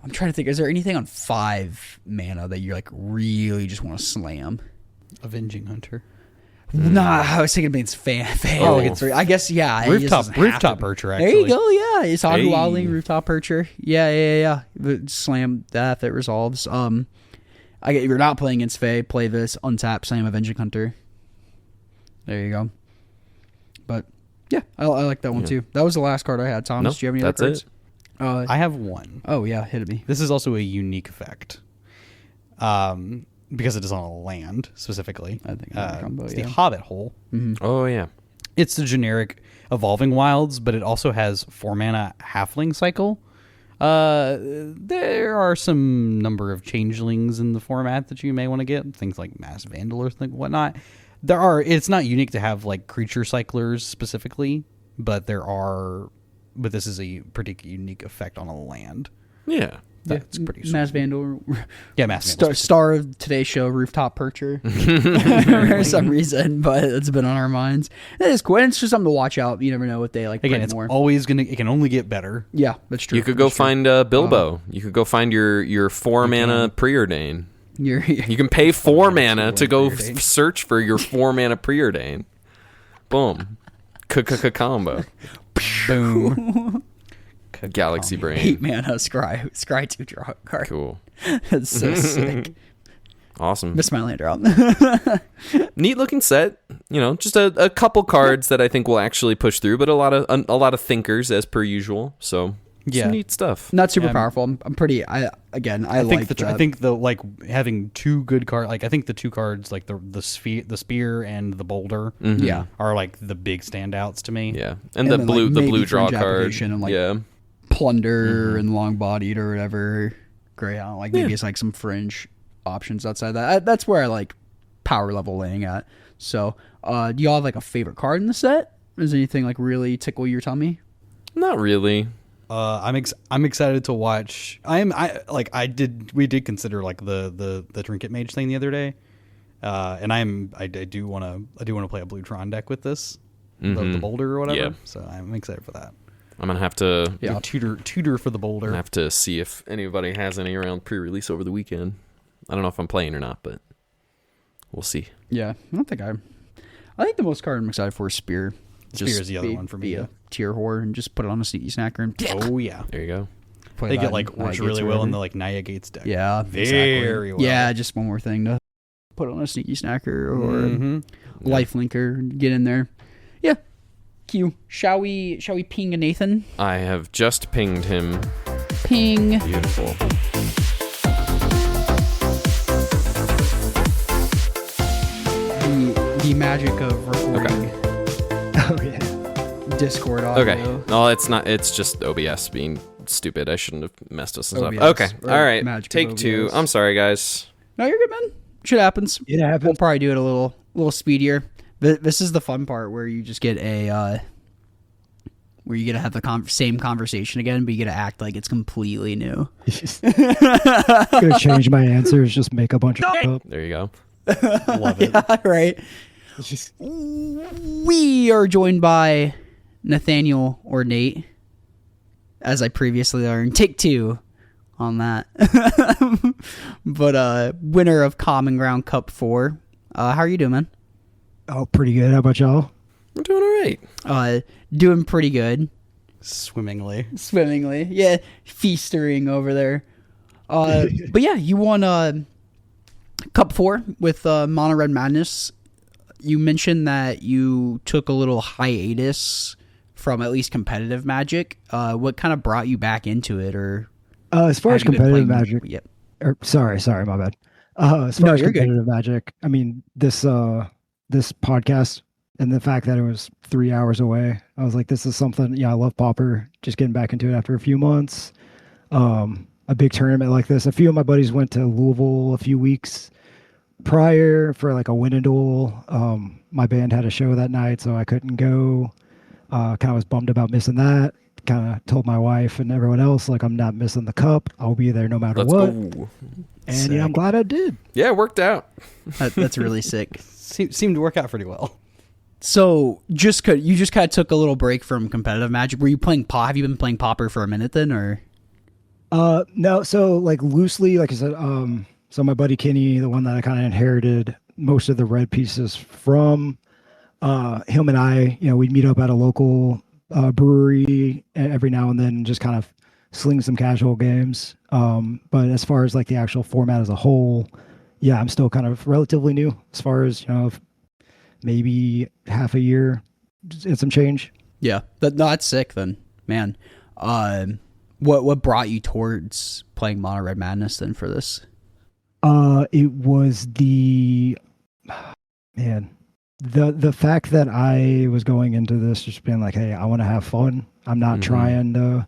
[SPEAKER 1] I'm trying to think, is there anything on 5 mana that you, like, really just want to slam?
[SPEAKER 3] Avenging Hunter.
[SPEAKER 1] Nah, I was thinking it's fan.
[SPEAKER 2] Oh.
[SPEAKER 1] Against three. I guess it just doesn't have
[SPEAKER 3] Rooftop
[SPEAKER 1] to.
[SPEAKER 3] percher, actually.
[SPEAKER 1] There you go. Yeah, it's Tahu Wildling
[SPEAKER 2] Hey.
[SPEAKER 1] rooftop percher. Yeah. Slam that if it resolves. If you're not playing against Fae, play this untap Slam Avenging Hunter. There you go. But yeah, I like that one too. That was the last card I had. Thomas,
[SPEAKER 2] Nope,
[SPEAKER 1] do you have any
[SPEAKER 2] that's
[SPEAKER 1] other cards?
[SPEAKER 3] I have one.
[SPEAKER 1] Oh yeah, hit me.
[SPEAKER 3] This is also a unique effect. Because it is on a land, specifically.
[SPEAKER 1] I think I combo,
[SPEAKER 3] it's
[SPEAKER 1] yeah.
[SPEAKER 3] the Hobbit hole.
[SPEAKER 2] Oh yeah.
[SPEAKER 3] It's the generic Evolving Wilds, but it also has 4-mana Halfling cycle. There are some number of changelings in the format that you may want to get, things like Mass Vandal or whatnot. It's not unique to have like creature cyclers specifically, but this is a particularly unique effect on a land.
[SPEAKER 2] Yeah.
[SPEAKER 3] That's pretty sweet.
[SPEAKER 1] Mass Vandal.
[SPEAKER 3] Yeah, Mass Vandal.
[SPEAKER 1] Star of today's show, rooftop percher. For some reason, but it's been on our minds. It is cool. And it's just something to watch out. You never know what they like.
[SPEAKER 3] Again,
[SPEAKER 1] print
[SPEAKER 3] it's
[SPEAKER 1] more.
[SPEAKER 3] always it can only get better.
[SPEAKER 1] Yeah, that's true.
[SPEAKER 2] You could go find Bilbo. You could go find your 4-mana preordain.
[SPEAKER 1] You
[SPEAKER 2] You can pay 4 mana to go
[SPEAKER 1] preordain.
[SPEAKER 2] search for your 4-mana preordain. Boom. Combo.
[SPEAKER 3] Boom.
[SPEAKER 2] Galaxy Brain.
[SPEAKER 1] 8 mana scry 2 draw card.
[SPEAKER 2] Cool.
[SPEAKER 1] That's so sick.
[SPEAKER 2] Awesome.
[SPEAKER 1] Miss my land out.
[SPEAKER 2] Neat looking set. Just a couple cards that I think will actually push through, but a lot of thinkers as per usual. So some neat stuff.
[SPEAKER 1] Not super powerful. I'm pretty. I like that.
[SPEAKER 3] I think having two good cards. Like I think the two cards, like the spear and the boulder,
[SPEAKER 1] Yeah.
[SPEAKER 3] are like the big standouts to me.
[SPEAKER 2] Yeah,
[SPEAKER 1] And
[SPEAKER 2] and the
[SPEAKER 1] then,
[SPEAKER 2] blue
[SPEAKER 1] like,
[SPEAKER 2] the
[SPEAKER 1] maybe
[SPEAKER 2] blue draw
[SPEAKER 1] fringe
[SPEAKER 2] card.
[SPEAKER 1] application and, like,
[SPEAKER 2] Yeah.
[SPEAKER 1] Plunder and long bodied or whatever. Greyhound. Like maybe it's like some fringe options outside that. That's where I like power level laying at. So, do y'all have like a favorite card in the set? Is anything like really tickle your tummy?
[SPEAKER 2] Not really.
[SPEAKER 3] I'm excited to watch. We did consider like the trinket mage thing the other day, and I do want to play a blue Tron deck with this, the Boulder or whatever.
[SPEAKER 2] Yeah.
[SPEAKER 3] So I'm excited for that.
[SPEAKER 2] I'm gonna have to
[SPEAKER 3] Tutor for the Boulder.
[SPEAKER 2] have to see if anybody has any around pre-release over the weekend. I don't know if I'm playing or not, but we'll see.
[SPEAKER 1] Yeah, I think the most card I'm excited for is Spear.
[SPEAKER 3] Spear is the other one for me.
[SPEAKER 1] Be a tier whore and just put it on a sneaky snacker and
[SPEAKER 3] Oh yeah,
[SPEAKER 2] There you go.
[SPEAKER 1] play
[SPEAKER 3] they
[SPEAKER 1] that
[SPEAKER 3] get like
[SPEAKER 1] in Naya
[SPEAKER 3] works
[SPEAKER 1] Gates
[SPEAKER 3] really
[SPEAKER 1] or
[SPEAKER 3] well in
[SPEAKER 1] whatever.
[SPEAKER 3] the like Naya Gates deck.
[SPEAKER 1] Yeah,
[SPEAKER 3] very well.
[SPEAKER 1] Yeah, just one more thing to put on a sneaky snacker or
[SPEAKER 3] Mhm.
[SPEAKER 1] life linker, get in there. Yeah. Q. Shall we ping a Nathan?
[SPEAKER 2] I have just pinged him.
[SPEAKER 1] Ping.
[SPEAKER 2] Beautiful.
[SPEAKER 1] The magic of recording
[SPEAKER 4] Oh yeah.
[SPEAKER 1] Discord audio.
[SPEAKER 2] Okay. No, it's not. It's just OBS being stupid. I shouldn't have messed with some
[SPEAKER 1] OBS,
[SPEAKER 2] stuff. Okay.
[SPEAKER 1] or
[SPEAKER 2] All right.
[SPEAKER 1] magic of
[SPEAKER 2] Take 2.
[SPEAKER 1] OBS.
[SPEAKER 2] I'm sorry, guys.
[SPEAKER 1] No, you're good, man. Shit happens.
[SPEAKER 4] It
[SPEAKER 1] We'll
[SPEAKER 4] happens.
[SPEAKER 1] probably do it a little speedier. This is the fun part where you just get where you get to have the same conversation again, but you get to act like it's completely new.
[SPEAKER 4] Gonna change my answers. Just make a bunch of up.
[SPEAKER 2] There you go.
[SPEAKER 3] Love it.
[SPEAKER 1] Yeah, right.
[SPEAKER 4] It's just-
[SPEAKER 1] We are joined by Nathaniel or Nate, as I previously learned. Take 2 on that. But winner of Common Ground Cup 4. How are you doing, man?
[SPEAKER 4] Oh, pretty good. How about y'all?
[SPEAKER 2] I'm doing all right.
[SPEAKER 1] Doing pretty good.
[SPEAKER 3] Swimmingly.
[SPEAKER 1] Swimmingly. Yeah, feastering over there. But yeah, you won Cup 4 with Mono Red Madness. You mentioned that you took a little hiatus from at least competitive Magic. What kind of brought you back into it, or
[SPEAKER 4] As far as
[SPEAKER 1] have you been
[SPEAKER 4] competitive
[SPEAKER 1] playing-
[SPEAKER 4] Magic,
[SPEAKER 1] Yep.
[SPEAKER 4] sorry, my bad. As far
[SPEAKER 1] No,
[SPEAKER 4] as
[SPEAKER 1] you're good.
[SPEAKER 4] competitive Magic, I mean this podcast and the fact that it was 3 hours away, I was like, this is something. Yeah, I love Pauper. Just getting back into it after a few months. A big tournament like this. A few of my buddies went to Louisville a few weeks prior for like a win and duel. My band had a show that night, so I couldn't go. Kind of was bummed about missing that. Kind of told my wife and everyone else, like, I'm not missing the cup. I'll be there no matter
[SPEAKER 2] Let's
[SPEAKER 4] what.
[SPEAKER 2] go.
[SPEAKER 4] And yeah, I'm glad I did.
[SPEAKER 2] Yeah, it worked out.
[SPEAKER 1] That's really sick.
[SPEAKER 3] Seemed to work out pretty well.
[SPEAKER 1] So you just kind of took a little break from competitive Magic. Were you playing Have you been playing Pauper for a minute then, or?
[SPEAKER 4] No, so like loosely, like I said, so my buddy Kenny, the one that I kind of inherited most of the red pieces from. Him and I, we'd meet up at a local brewery every now and then and just kind of sling some casual games. But as far as like the actual format as a whole, yeah, I'm still kind of relatively new as far as, maybe half a year and some change.
[SPEAKER 1] Yeah, that's sick then, man. What brought you towards playing Mono Red Madness then for this?
[SPEAKER 4] It was the fact that I was going into this just being like, hey, I want to have fun. I'm not trying to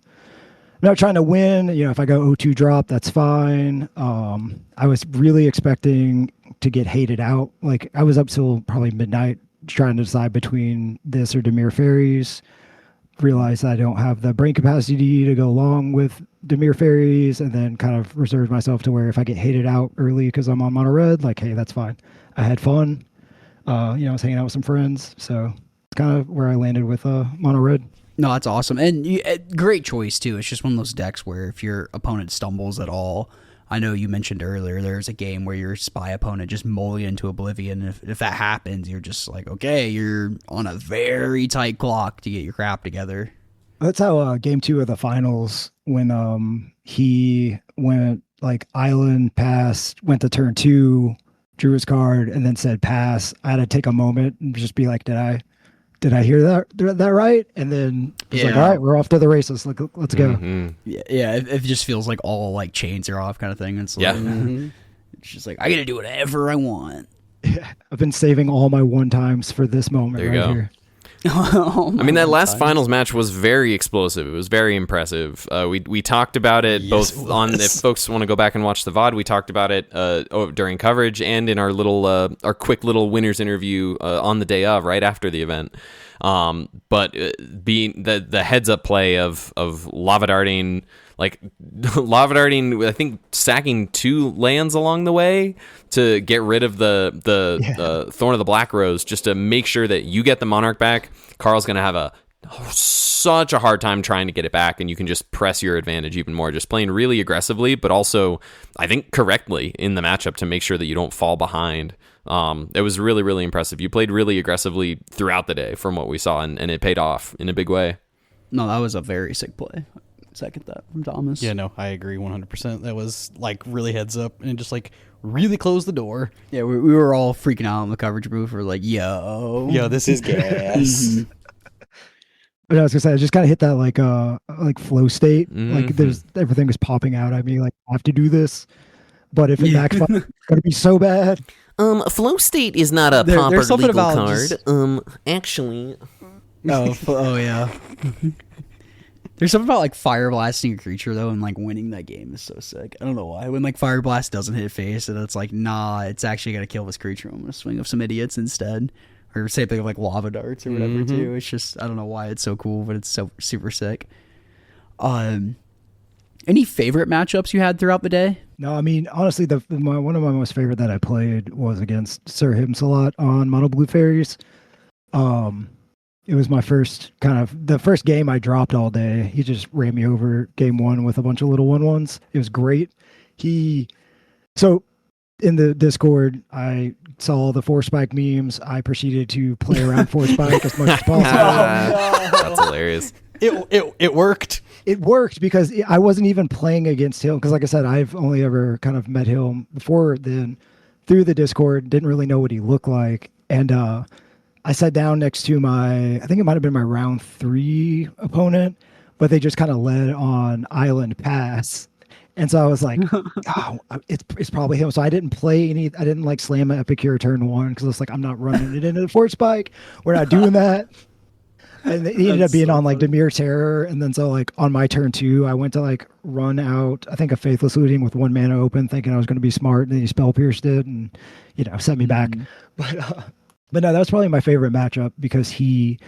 [SPEAKER 4] win. If I go 0-2 drop, that's fine. I was really expecting to get hated out. Like I was up till probably midnight trying to decide between this or Demir Fairies. Realized I don't have the brain capacity to go along with Demir Fairies, and then kind of reserved myself to where if I get hated out early because I'm on Mono Red, like, hey, that's fine. I had fun. I was hanging out with some friends, so it's kind of where I landed with Mono Red.
[SPEAKER 1] No, that's awesome, and great choice too. It's just one of those decks where if your opponent stumbles at all, I know you mentioned earlier there's a game where your spy opponent just mull you into oblivion. If that happens, you're just like, okay, you're on a very tight clock to get your crap together.
[SPEAKER 4] That's how game 2 of the finals, when he went like island pass, went to turn 2, drew his card, and then said pass. I had to take a moment and just be like, did I hear that right? And then it's like, all right, we're off to the races. Let's go.
[SPEAKER 1] Yeah, it just feels like all like chains are off kind of thing. It's like, it's just like I gotta do whatever I want.
[SPEAKER 4] Yeah, I've been saving all my one times for this moment
[SPEAKER 2] there you
[SPEAKER 4] right
[SPEAKER 2] go.
[SPEAKER 4] here.
[SPEAKER 2] I mean, that last finals match was very explosive. It was very impressive. We talked about it both on, if folks want to go back and watch the VOD, we talked about it during coverage and in our little our quick little winners interview on the day of, right after the event. But being the heads up play of lava darting, I think sacking 2 lands along the way to get rid of the Thorn of the Black Rose, just to make sure that you get the Monarch back. Carl's going to have such a hard time trying to get it back, and you can just press your advantage even more, just playing really aggressively, but also, I think, correctly in the matchup to make sure that you don't fall behind. It was really, really impressive. You played really aggressively throughout the day from what we saw, and it paid off in a big way.
[SPEAKER 1] No, that was a very sick play. Second that from Thomas.
[SPEAKER 3] Yeah, no, I agree 100%. That was like really heads up and just like really closed the door.
[SPEAKER 1] Yeah, we were all freaking out in the coverage booth. We're like, yo,
[SPEAKER 3] this is gas.
[SPEAKER 4] But I was gonna say, I just gotta hit that like flow state. Like there's everything was popping out at me. Like I have to do this, but if it backfires, it's gonna be so bad.
[SPEAKER 2] Flow state is not a Pauper legal card. Actually.
[SPEAKER 1] Oh yeah. There's something about like fire blasting a creature though, and like winning that game is so sick. I don't know why. When like fire blast doesn't hit face, and it's like, nah, it's actually gonna kill this creature. I'm gonna swing of some idiots instead, or same thing of like lava darts or whatever too. It's just, I don't know why it's so cool, but it's so super sick. Any favorite matchups you had throughout the day?
[SPEAKER 4] No, I mean honestly, one of my most favorite that I played was against Sir Himsalot on Mono Blue Fairies. It was my the first game I dropped all day. He just ran me over game 1 with a bunch of little 1/1s. It was great. So in the Discord, I saw all the 4-spike memes. I proceeded to play around 4-spike as much as possible.
[SPEAKER 2] That's hilarious.
[SPEAKER 3] It worked.
[SPEAKER 4] It worked because I wasn't even playing against him. Because like I said, I've only ever kind of met him before then through the Discord. Didn't really know what he looked like. And I sat down next to I think it might have been my round 3 opponent, but they just kind of led on Island Pass. And so I was like, oh, it's probably him. So I didn't like slam an Epicure turn 1 because I was like, I'm not running it into the 4-spike. We're not doing that. And he ended up being on like Demir Terror. And then so like on my turn 2, I went to like run out, I think a Faithless Looting with 1 mana open, thinking I was going to be smart. And then he spell pierced it and, sent me back. But no, that was probably my favorite matchup because he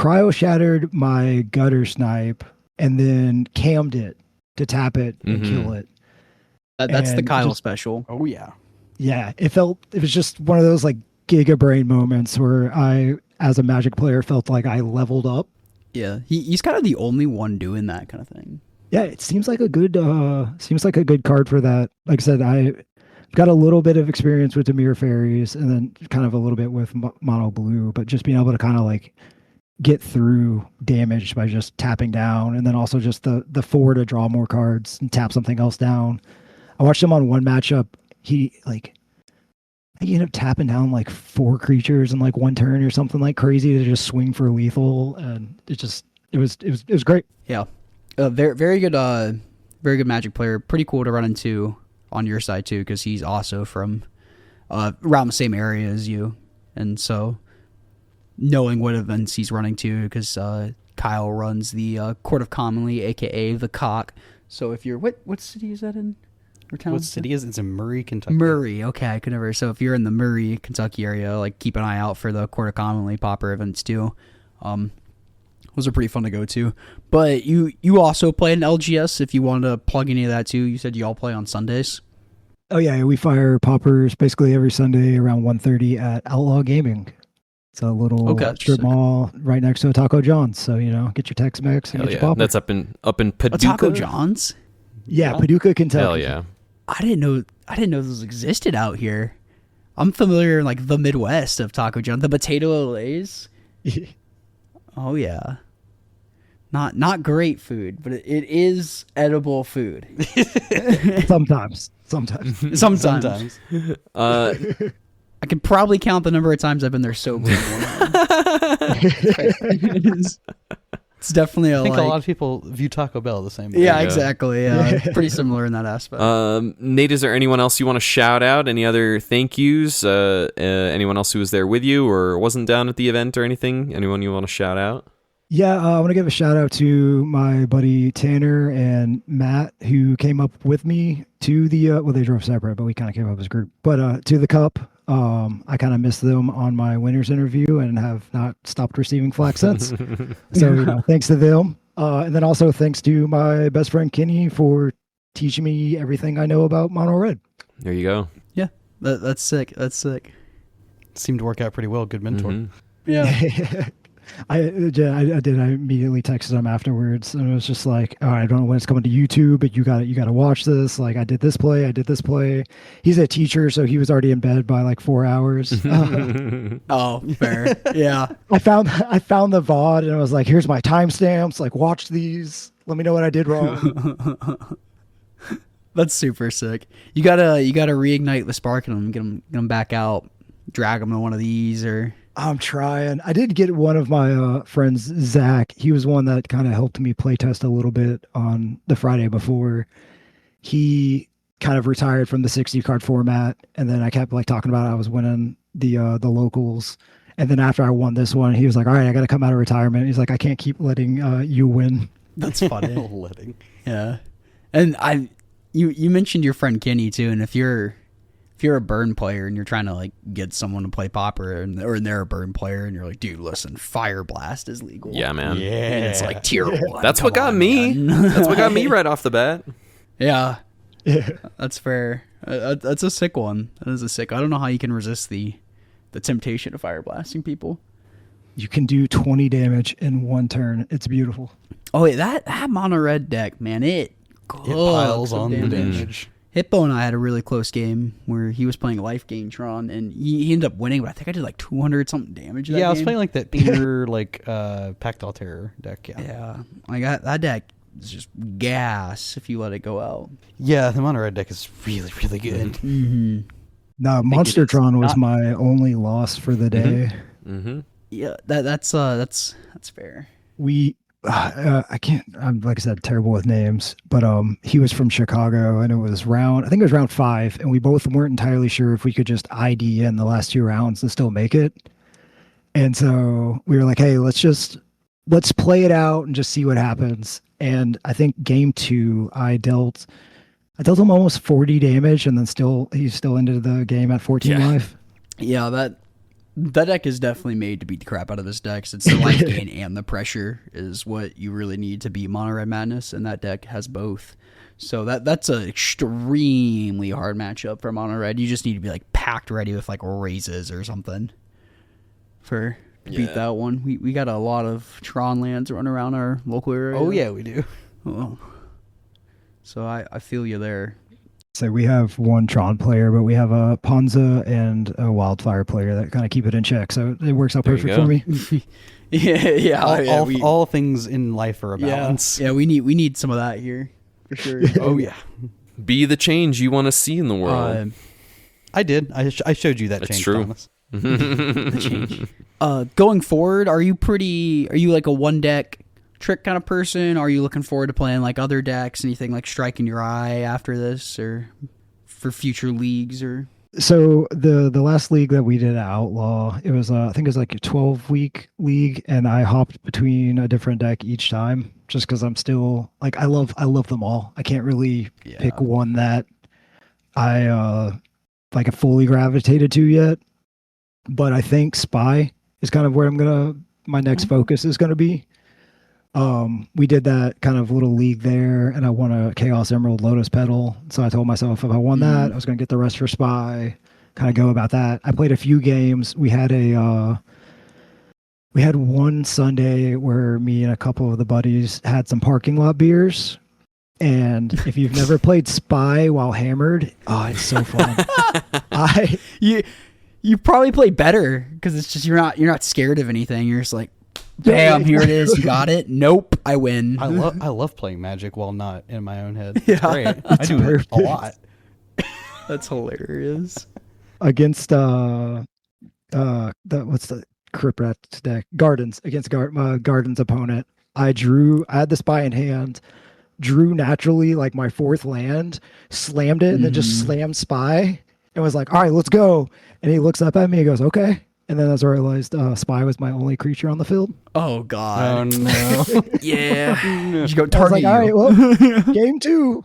[SPEAKER 4] cryo shattered my gutter snipe and then cammed it to tap it and kill it.
[SPEAKER 1] That's the Kyle special.
[SPEAKER 3] Oh yeah.
[SPEAKER 4] Yeah. It was just one of those like Giga Brain moments where I, as a Magic player, felt like I leveled up.
[SPEAKER 1] Yeah. He's kind of the only one doing that kind of thing.
[SPEAKER 4] Yeah. It seems like a good card for that. Like I said, got a little bit of experience with Demir Fairies and then kind of a little bit with Mono Blue, but just being able to kind of like get through damage by just tapping down, and then also just the 4 to draw more cards and tap something else down. I watched him on one matchup. He ended up tapping down like 4 creatures in like one turn or something like crazy to just swing for lethal, and it was great.
[SPEAKER 1] Yeah, very good Magic player. Pretty cool to run into on your side too, because he's also from around the same area as you, and so knowing what events he's running to, because Kyle runs the Court of Commonly, aka the Cock. So if you're what city is that in?
[SPEAKER 3] What city is it? It's in Murray, Kentucky.
[SPEAKER 1] Murray, okay, I could never. So if you're in the Murray, Kentucky area, like keep an eye out for the Court of Commonly Pauper events too. Those are pretty fun to go to. But you also play in LGS if you want to plug any of that too. You said you all play on Sundays.
[SPEAKER 4] Oh yeah, we fire Paupers basically every Sunday around 1:30 at Outlaw Gaming. It's a little strip mall right next to a Taco John's. So get your Tex-Mex and get your Paupers.
[SPEAKER 2] That's up in Paducah.
[SPEAKER 1] A Taco John's?
[SPEAKER 4] Yeah, Paducah, Kentucky.
[SPEAKER 2] Hell yeah.
[SPEAKER 1] I didn't know those existed out here. I'm familiar in like the Midwest of Taco John. The potato olays. Oh yeah. Not great food, but it is edible food.
[SPEAKER 4] Sometimes.
[SPEAKER 1] I could probably count the number of times I've been there sober. It's definitely
[SPEAKER 3] I think a lot of people view Taco Bell the same way.
[SPEAKER 1] Yeah, exactly. Yeah, pretty similar in that aspect.
[SPEAKER 2] Nate, is there anyone else you want to shout out? Any other thank yous? Anyone else who was there with you or wasn't down at the event or anything? Anyone you want to shout out?
[SPEAKER 4] Yeah, I want to give a shout out to my buddy Tanner and Matt, who came up with me to the, they drove separate, but we kind of came up as a group, but to the Cup. I kind of missed them on my winner's interview and have not stopped receiving flack since. So, thanks to them. And then also thanks to my best friend Kenny for teaching me everything I know about Mono Red.
[SPEAKER 2] There you go.
[SPEAKER 1] Yeah, that's sick.
[SPEAKER 3] Seemed to work out pretty well. Good mentor.
[SPEAKER 2] Mm-hmm.
[SPEAKER 4] Yeah. I did. I immediately texted him afterwards, and it was just like, all right, I don't know when it's coming to YouTube, but you got to watch this. Like, I did this play. He's a teacher, so he was already in bed by like 4 hours.
[SPEAKER 1] Oh, fair. Yeah.
[SPEAKER 4] I found the VOD, and I was like, here's my timestamps. Like, watch these. Let me know what I did wrong.
[SPEAKER 1] That's super sick. You gotta reignite the spark in them, get them back out, drag them to one of these or.
[SPEAKER 4] I'm trying. I did get one of my friends, Zach. He was one that kind of helped me play test a little bit on the Friday before. He kind of retired from the 60 card format, and then I kept like talking about I was winning the locals. And then after I won this one, he was like, "All right, I got to come out of retirement." He's like, "I can't keep letting you win."
[SPEAKER 1] That's funny. Yeah. And you mentioned your friend Kenny too, and if you're a burn player and you're trying to like get someone to play Pauper or they're a burn player and you're like, dude, listen, Fire Blast is legal.
[SPEAKER 2] Yeah, man.
[SPEAKER 1] Yeah. And it's like tier 1.
[SPEAKER 2] That's what got me. That's what got me right off the bat.
[SPEAKER 1] Yeah. That's fair. That's a sick one. That is a sick. I don't know how you can resist the temptation of fire blasting people.
[SPEAKER 4] You can do 20 damage in one turn. It's beautiful.
[SPEAKER 1] Oh, wait, that mono red deck, man, it
[SPEAKER 3] piles on the damage.
[SPEAKER 1] Hippo and I had a really close game where he was playing Life Gain Tron, and he ended up winning, but I think I did like 200 something damage.
[SPEAKER 3] I was playing like that pure Pact Terror deck.
[SPEAKER 1] Yeah, like that deck is just gas if you let it go out.
[SPEAKER 3] Yeah, the mono red deck is really, really good.
[SPEAKER 1] Mm-hmm.
[SPEAKER 4] No, Monstertron was my only loss for the day.
[SPEAKER 2] Mm-hmm.
[SPEAKER 1] Yeah, that's fair.
[SPEAKER 4] I can't, I'm like I said, terrible with names, but he was from Chicago, and I think it was round 5, and we both weren't entirely sure if we could just ID in the last 2 rounds and still make it. And so we were like, hey, let's play it out and just see what happens. And I think game 2, I dealt him almost 40 damage, and then he still ended the game at 14 life.
[SPEAKER 1] Yeah, that deck is definitely made to beat the crap out of this deck. It's the life gain and the pressure is what you really need to beat Mono Red Madness, and that deck has both. So that's an extremely hard matchup for Mono Red. You just need to be like packed ready with like raises or something to beat that one. We got a lot of Tron lands running around our local area.
[SPEAKER 3] Oh yeah, we do.
[SPEAKER 1] Oh. So I feel you there.
[SPEAKER 4] So we have one Tron player, but we have a Ponza and a Wildfire player that kind of keep it in check. So it works out
[SPEAKER 2] There you
[SPEAKER 4] perfect
[SPEAKER 2] go.
[SPEAKER 4] for me.
[SPEAKER 3] All things in life are a balance.
[SPEAKER 1] Yeah, we need some of that here for sure.
[SPEAKER 3] Oh yeah,
[SPEAKER 2] Be the change you want to see in the world.
[SPEAKER 3] I did. I showed you that
[SPEAKER 2] That's
[SPEAKER 3] change,
[SPEAKER 2] true.
[SPEAKER 3] Thomas.
[SPEAKER 1] The change. Going forward, are you like a one deck trick kind of person? Are you looking forward to playing like other decks? Anything like striking your eye after this, or for future leagues? Or
[SPEAKER 4] So the last league that we did at Outlaw, it was I think it was like a 12-week league, and I hopped between a different deck each time just because I'm still like I love them all. I can't really pick one that I like fully gravitated to yet. But I think Spy is kind of where my next focus is gonna be. We did that kind of little league there, and I won a Chaos Emerald Lotus Petal. So I told myself if I won that, I was going to get the rest for Spy, kind of go about that. I played a few games. We had one Sunday where me and a couple of the buddies had some parking lot beers. And if you've never played Spy while hammered, oh, it's so fun.
[SPEAKER 1] you probably play better because it's just you're not scared of anything. You're just like, bam, here it is. You got it. Nope, I win.
[SPEAKER 3] I love playing Magic while not in my own head.
[SPEAKER 1] Yeah.
[SPEAKER 3] It's great. I do it a lot.
[SPEAKER 1] That's hilarious.
[SPEAKER 4] Against what's the Crypt Rat deck? Gardens against Gardens opponent. I had the Spy in hand, drew naturally like my fourth land, slammed it, and then just slammed Spy, and was like, "All right, let's go." And he looks up at me and goes, "Okay." And then that's where I realized Spy was my only creature on the field.
[SPEAKER 1] Oh God!
[SPEAKER 3] Oh no!
[SPEAKER 1] Yeah, you go
[SPEAKER 4] I was
[SPEAKER 1] target
[SPEAKER 4] like,
[SPEAKER 1] you.
[SPEAKER 4] "All right, well, game 2."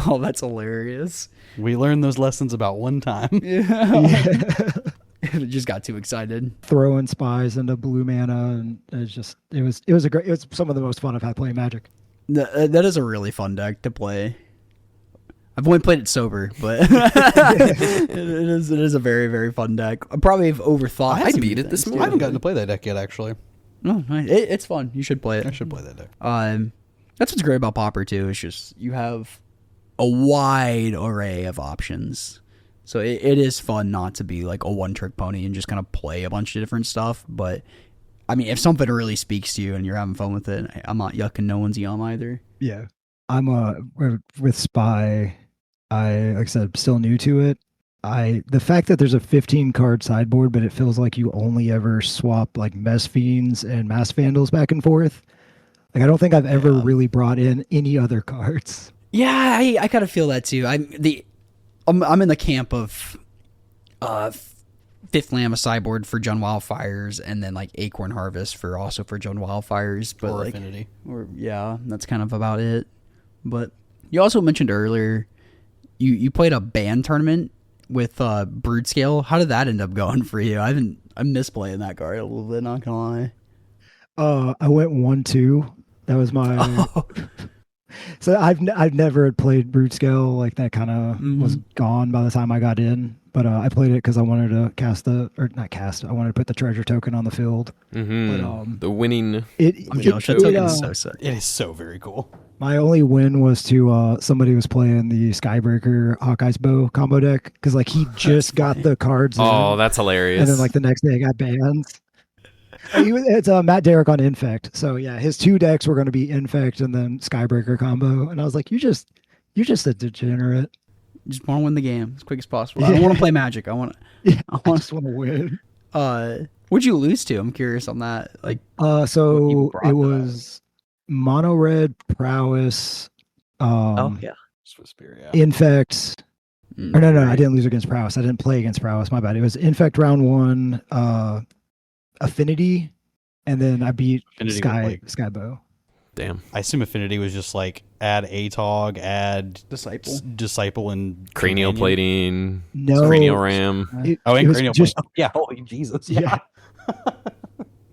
[SPEAKER 1] Oh, that's hilarious.
[SPEAKER 3] We learned those lessons about one time.
[SPEAKER 1] Yeah. It just got too excited.
[SPEAKER 4] Throwing Spies into blue mana, and it was some of the most fun I've had playing Magic.
[SPEAKER 1] That is a really fun deck to play. I've only played it sober, but it is a very, very fun deck. I probably have overthought.
[SPEAKER 2] I beat it this
[SPEAKER 3] I
[SPEAKER 2] morning.
[SPEAKER 3] haven't gotten to play that deck yet, actually.
[SPEAKER 1] No, it's fun. You should play it.
[SPEAKER 3] I should play that deck.
[SPEAKER 1] That's what's great about Pauper too. It's just you have a wide array of options. So it is fun not to be like a one-trick pony and just kind of play a bunch of different stuff. But I mean, if something really speaks to you and you're having fun with it, I'm not yucking no one's yum either.
[SPEAKER 4] Yeah, I'm with Spy. Like I said, still new to it. The fact that there's a 15 card sideboard, but it feels like you only ever swap like Mess Fiends and Mass Vandals back and forth. Like I don't think I've ever really brought in any other cards.
[SPEAKER 1] Yeah, I kind of feel that too. I'm in the camp of Fifth Lamb, a sideboard for Jund Wildfires, and then like Acorn Harvest for Jund Wildfires, but
[SPEAKER 3] Or
[SPEAKER 1] like
[SPEAKER 3] Affinity.
[SPEAKER 1] that's kind of about it. But you also mentioned earlier you played a band tournament with Brood-Scale. How did that end up going for you? I missed playing that card a little bit, not gonna lie.
[SPEAKER 4] I went 1-2. That was my. So I've never played Brood-Scale. Like that kind of was gone by the time I got in. But I played it because I wanted to I wanted to put the treasure token on the field.
[SPEAKER 2] But, the winning.
[SPEAKER 1] I'm jealous. That token's so sick.
[SPEAKER 3] It is so very cool.
[SPEAKER 4] My only win was to somebody was playing the Skybreaker Hawkeye's Bow combo deck because like he just got the cards.
[SPEAKER 2] Oh, that's hilarious.
[SPEAKER 4] And then like the next day I got banned. It's Matt Derrick on Infect. So yeah, his 2 decks were going to be Infect and then Skybreaker combo. And I was like, you're just a degenerate.
[SPEAKER 1] Just want to win the game as quick as possible. I don't want to play Magic. I
[SPEAKER 4] just want to win.
[SPEAKER 1] What'd you lose to? I'm curious on that. Like,
[SPEAKER 4] so it was Mono Red Prowess.
[SPEAKER 3] Swiss Spear, yeah.
[SPEAKER 4] Infect. Or no, I didn't lose against Prowess. I didn't play against Prowess. My bad. It was Infect round 1, Affinity, and then I beat Skybow.
[SPEAKER 2] Damn.
[SPEAKER 3] I assume Affinity was just like add ATOG, add Disciple, and
[SPEAKER 2] Cranial Plating.
[SPEAKER 4] No.
[SPEAKER 2] Cranial Ram.
[SPEAKER 3] And Cranial Plating. Yeah, holy Jesus.
[SPEAKER 4] Yeah.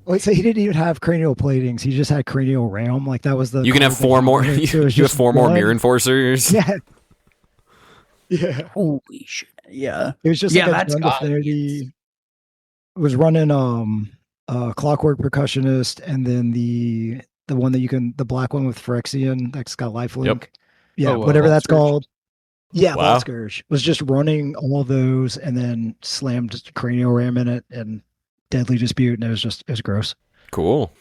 [SPEAKER 4] Wait, so he didn't even have cranial platings. He just had cranial ram. Like that was the.
[SPEAKER 2] You can have 4 more. You have 4 more Mirror Enforcers.
[SPEAKER 4] Yeah. Yeah.
[SPEAKER 1] Holy shit. Yeah.
[SPEAKER 4] It was just like a Jund Affinity. It was running Clockwork Percussionist, and then the one that the black one with Phyrexian that's got lifelink.
[SPEAKER 2] Yep.
[SPEAKER 4] Yeah, whatever that's called. Yeah,
[SPEAKER 2] Wow.
[SPEAKER 4] ball scourge was just running all those and then slammed cranial ram in it and deadly dispute, and it was gross.
[SPEAKER 2] Cool.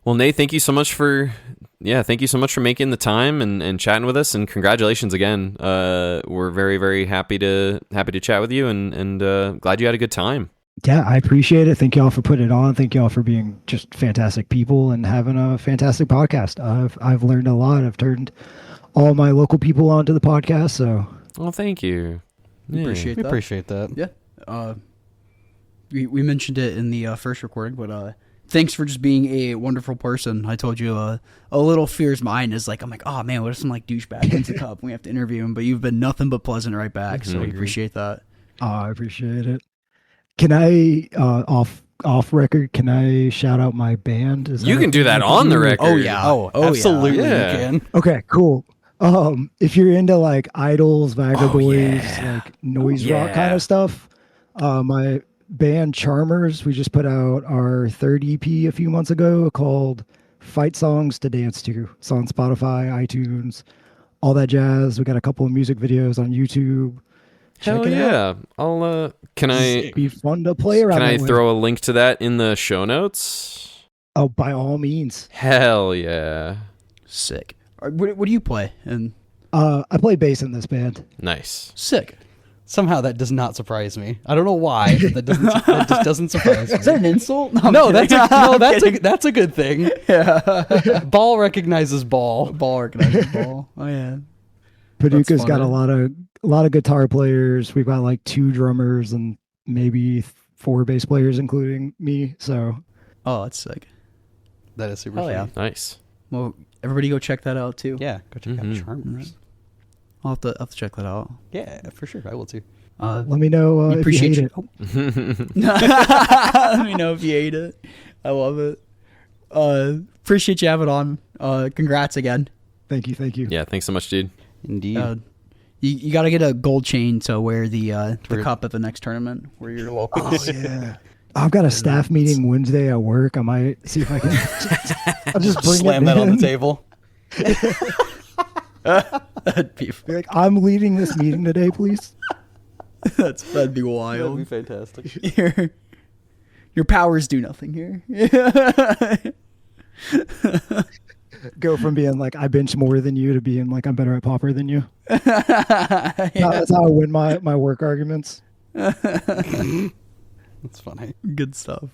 [SPEAKER 2] Well, Nate, thank you so much for making the time and chatting with us, and congratulations again. We're very, very happy to chat with you, and glad you had a good time.
[SPEAKER 4] Yeah, I appreciate it. Thank y'all for putting it on. Thank y'all for being just fantastic people and having a fantastic podcast. I've learned a lot. I've turned all my local people onto the podcast. So,
[SPEAKER 2] Well, thank you. Yeah.
[SPEAKER 1] Appreciate
[SPEAKER 3] We
[SPEAKER 1] that.
[SPEAKER 3] appreciate that.
[SPEAKER 1] Yeah. We mentioned it in the first recording, but thanks for just being a wonderful person. I told you a little fears mine is like, I'm like, oh man, what if some like douchebag wins the cup and we have to interview him? But you've been nothing but pleasant right back, so we appreciate that.
[SPEAKER 4] I appreciate it. Can I off record? Can I shout out my band? Is
[SPEAKER 2] You can do that on the record.
[SPEAKER 1] Oh yeah.
[SPEAKER 3] Oh,
[SPEAKER 1] yeah.
[SPEAKER 3] absolutely,
[SPEAKER 2] Yeah.
[SPEAKER 3] you can.
[SPEAKER 4] Okay, cool. If you're into like Idols, Vagabonds,
[SPEAKER 2] yeah.
[SPEAKER 4] like noise
[SPEAKER 2] Yeah.
[SPEAKER 4] rock kind of stuff, my band Charmers, we just put out our third EP a few months ago called Fight Songs to Dance To. It's on Spotify, iTunes, all that jazz. We got a couple of music videos on YouTube.
[SPEAKER 2] Hell
[SPEAKER 4] Check it out.
[SPEAKER 2] yeah! I'll can I
[SPEAKER 4] It'd be fun to play around.
[SPEAKER 2] can I
[SPEAKER 4] that with.
[SPEAKER 2] throw a link to that in the show notes?
[SPEAKER 4] Oh, by all means.
[SPEAKER 2] Hell yeah!
[SPEAKER 1] Sick. What do you play? And
[SPEAKER 4] I play bass in this band.
[SPEAKER 2] Nice.
[SPEAKER 1] sick.
[SPEAKER 3] Somehow that does not surprise me. I don't know why. But that just doesn't surprise me.
[SPEAKER 1] Is that an insult?
[SPEAKER 3] No, that's
[SPEAKER 1] I'm
[SPEAKER 3] that's
[SPEAKER 1] kidding.
[SPEAKER 3] that's a good thing.
[SPEAKER 1] Yeah.
[SPEAKER 3] Ball recognizes ball.
[SPEAKER 1] Ball organizes ball. Oh yeah.
[SPEAKER 4] Paducah's got
[SPEAKER 1] funny.
[SPEAKER 4] a lot of guitar players. We've got like 2 drummers and maybe 4 bass players, including me. So
[SPEAKER 1] Oh, that's sick.
[SPEAKER 3] That is super
[SPEAKER 1] Hell
[SPEAKER 3] funny.
[SPEAKER 1] yeah.
[SPEAKER 2] Nice.
[SPEAKER 1] Well, everybody go check that out too.
[SPEAKER 3] Yeah, go check
[SPEAKER 2] Mhm.
[SPEAKER 3] out Charmers.
[SPEAKER 1] I'll have to check that out.
[SPEAKER 3] Yeah, for sure. I will too.
[SPEAKER 4] let me know
[SPEAKER 1] We
[SPEAKER 4] if you
[SPEAKER 1] appreciate
[SPEAKER 4] hate
[SPEAKER 1] you.
[SPEAKER 4] it.
[SPEAKER 1] Let me know if you ate it. I love it. Appreciate you having on. Congrats again.
[SPEAKER 4] Thank you.
[SPEAKER 2] Yeah. Thanks so much, dude.
[SPEAKER 3] Indeed.
[SPEAKER 1] You got to get a gold chain to wear the
[SPEAKER 3] True.
[SPEAKER 1] cup at the next tournament where you're local.
[SPEAKER 4] Oh yeah. I've got a staff meeting Wednesday at work. I might see if I can. I'll just bring
[SPEAKER 3] Slam
[SPEAKER 4] it
[SPEAKER 3] that on the
[SPEAKER 4] in.
[SPEAKER 3] table.
[SPEAKER 1] That'd be
[SPEAKER 4] Be like, I'm leading this meeting today, please.
[SPEAKER 1] that'd be
[SPEAKER 3] That'd
[SPEAKER 1] wild.
[SPEAKER 3] be fantastic.
[SPEAKER 1] Your powers do nothing here.
[SPEAKER 4] Go from being like I bench more than you to being like I'm better at Pauper than you.
[SPEAKER 1] Yeah.
[SPEAKER 4] That's how I win my work arguments.
[SPEAKER 3] That's funny.
[SPEAKER 1] Good stuff.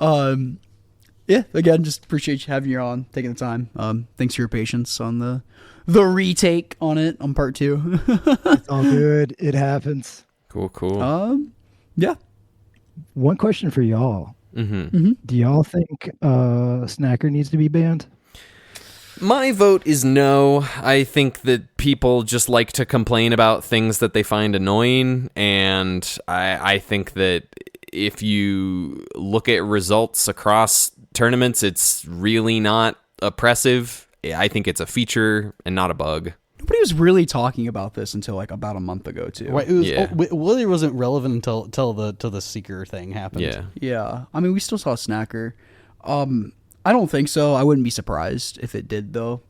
[SPEAKER 1] Yeah, again, just appreciate you having you on, taking the time. Thanks for your patience on the retake on it on part 2.
[SPEAKER 4] It's all good. It happens.
[SPEAKER 2] Cool.
[SPEAKER 1] Yeah.
[SPEAKER 4] One question for y'all.
[SPEAKER 2] Mm-hmm.
[SPEAKER 4] Do y'all think Snacker needs to be banned?
[SPEAKER 2] My vote is no. I think that people just like to complain about things that they find annoying, and I think that if you look at results across tournaments, it's really not oppressive. I think it's a feature and not a bug.
[SPEAKER 1] Nobody was really talking about this until like about a month ago too.
[SPEAKER 3] Right, it was,
[SPEAKER 2] Yeah.
[SPEAKER 3] Willie wasn't relevant until the Seeker thing happened.
[SPEAKER 2] Yeah.
[SPEAKER 1] Yeah. I mean, we still saw Snacker. I don't think so. I wouldn't be surprised if it did though.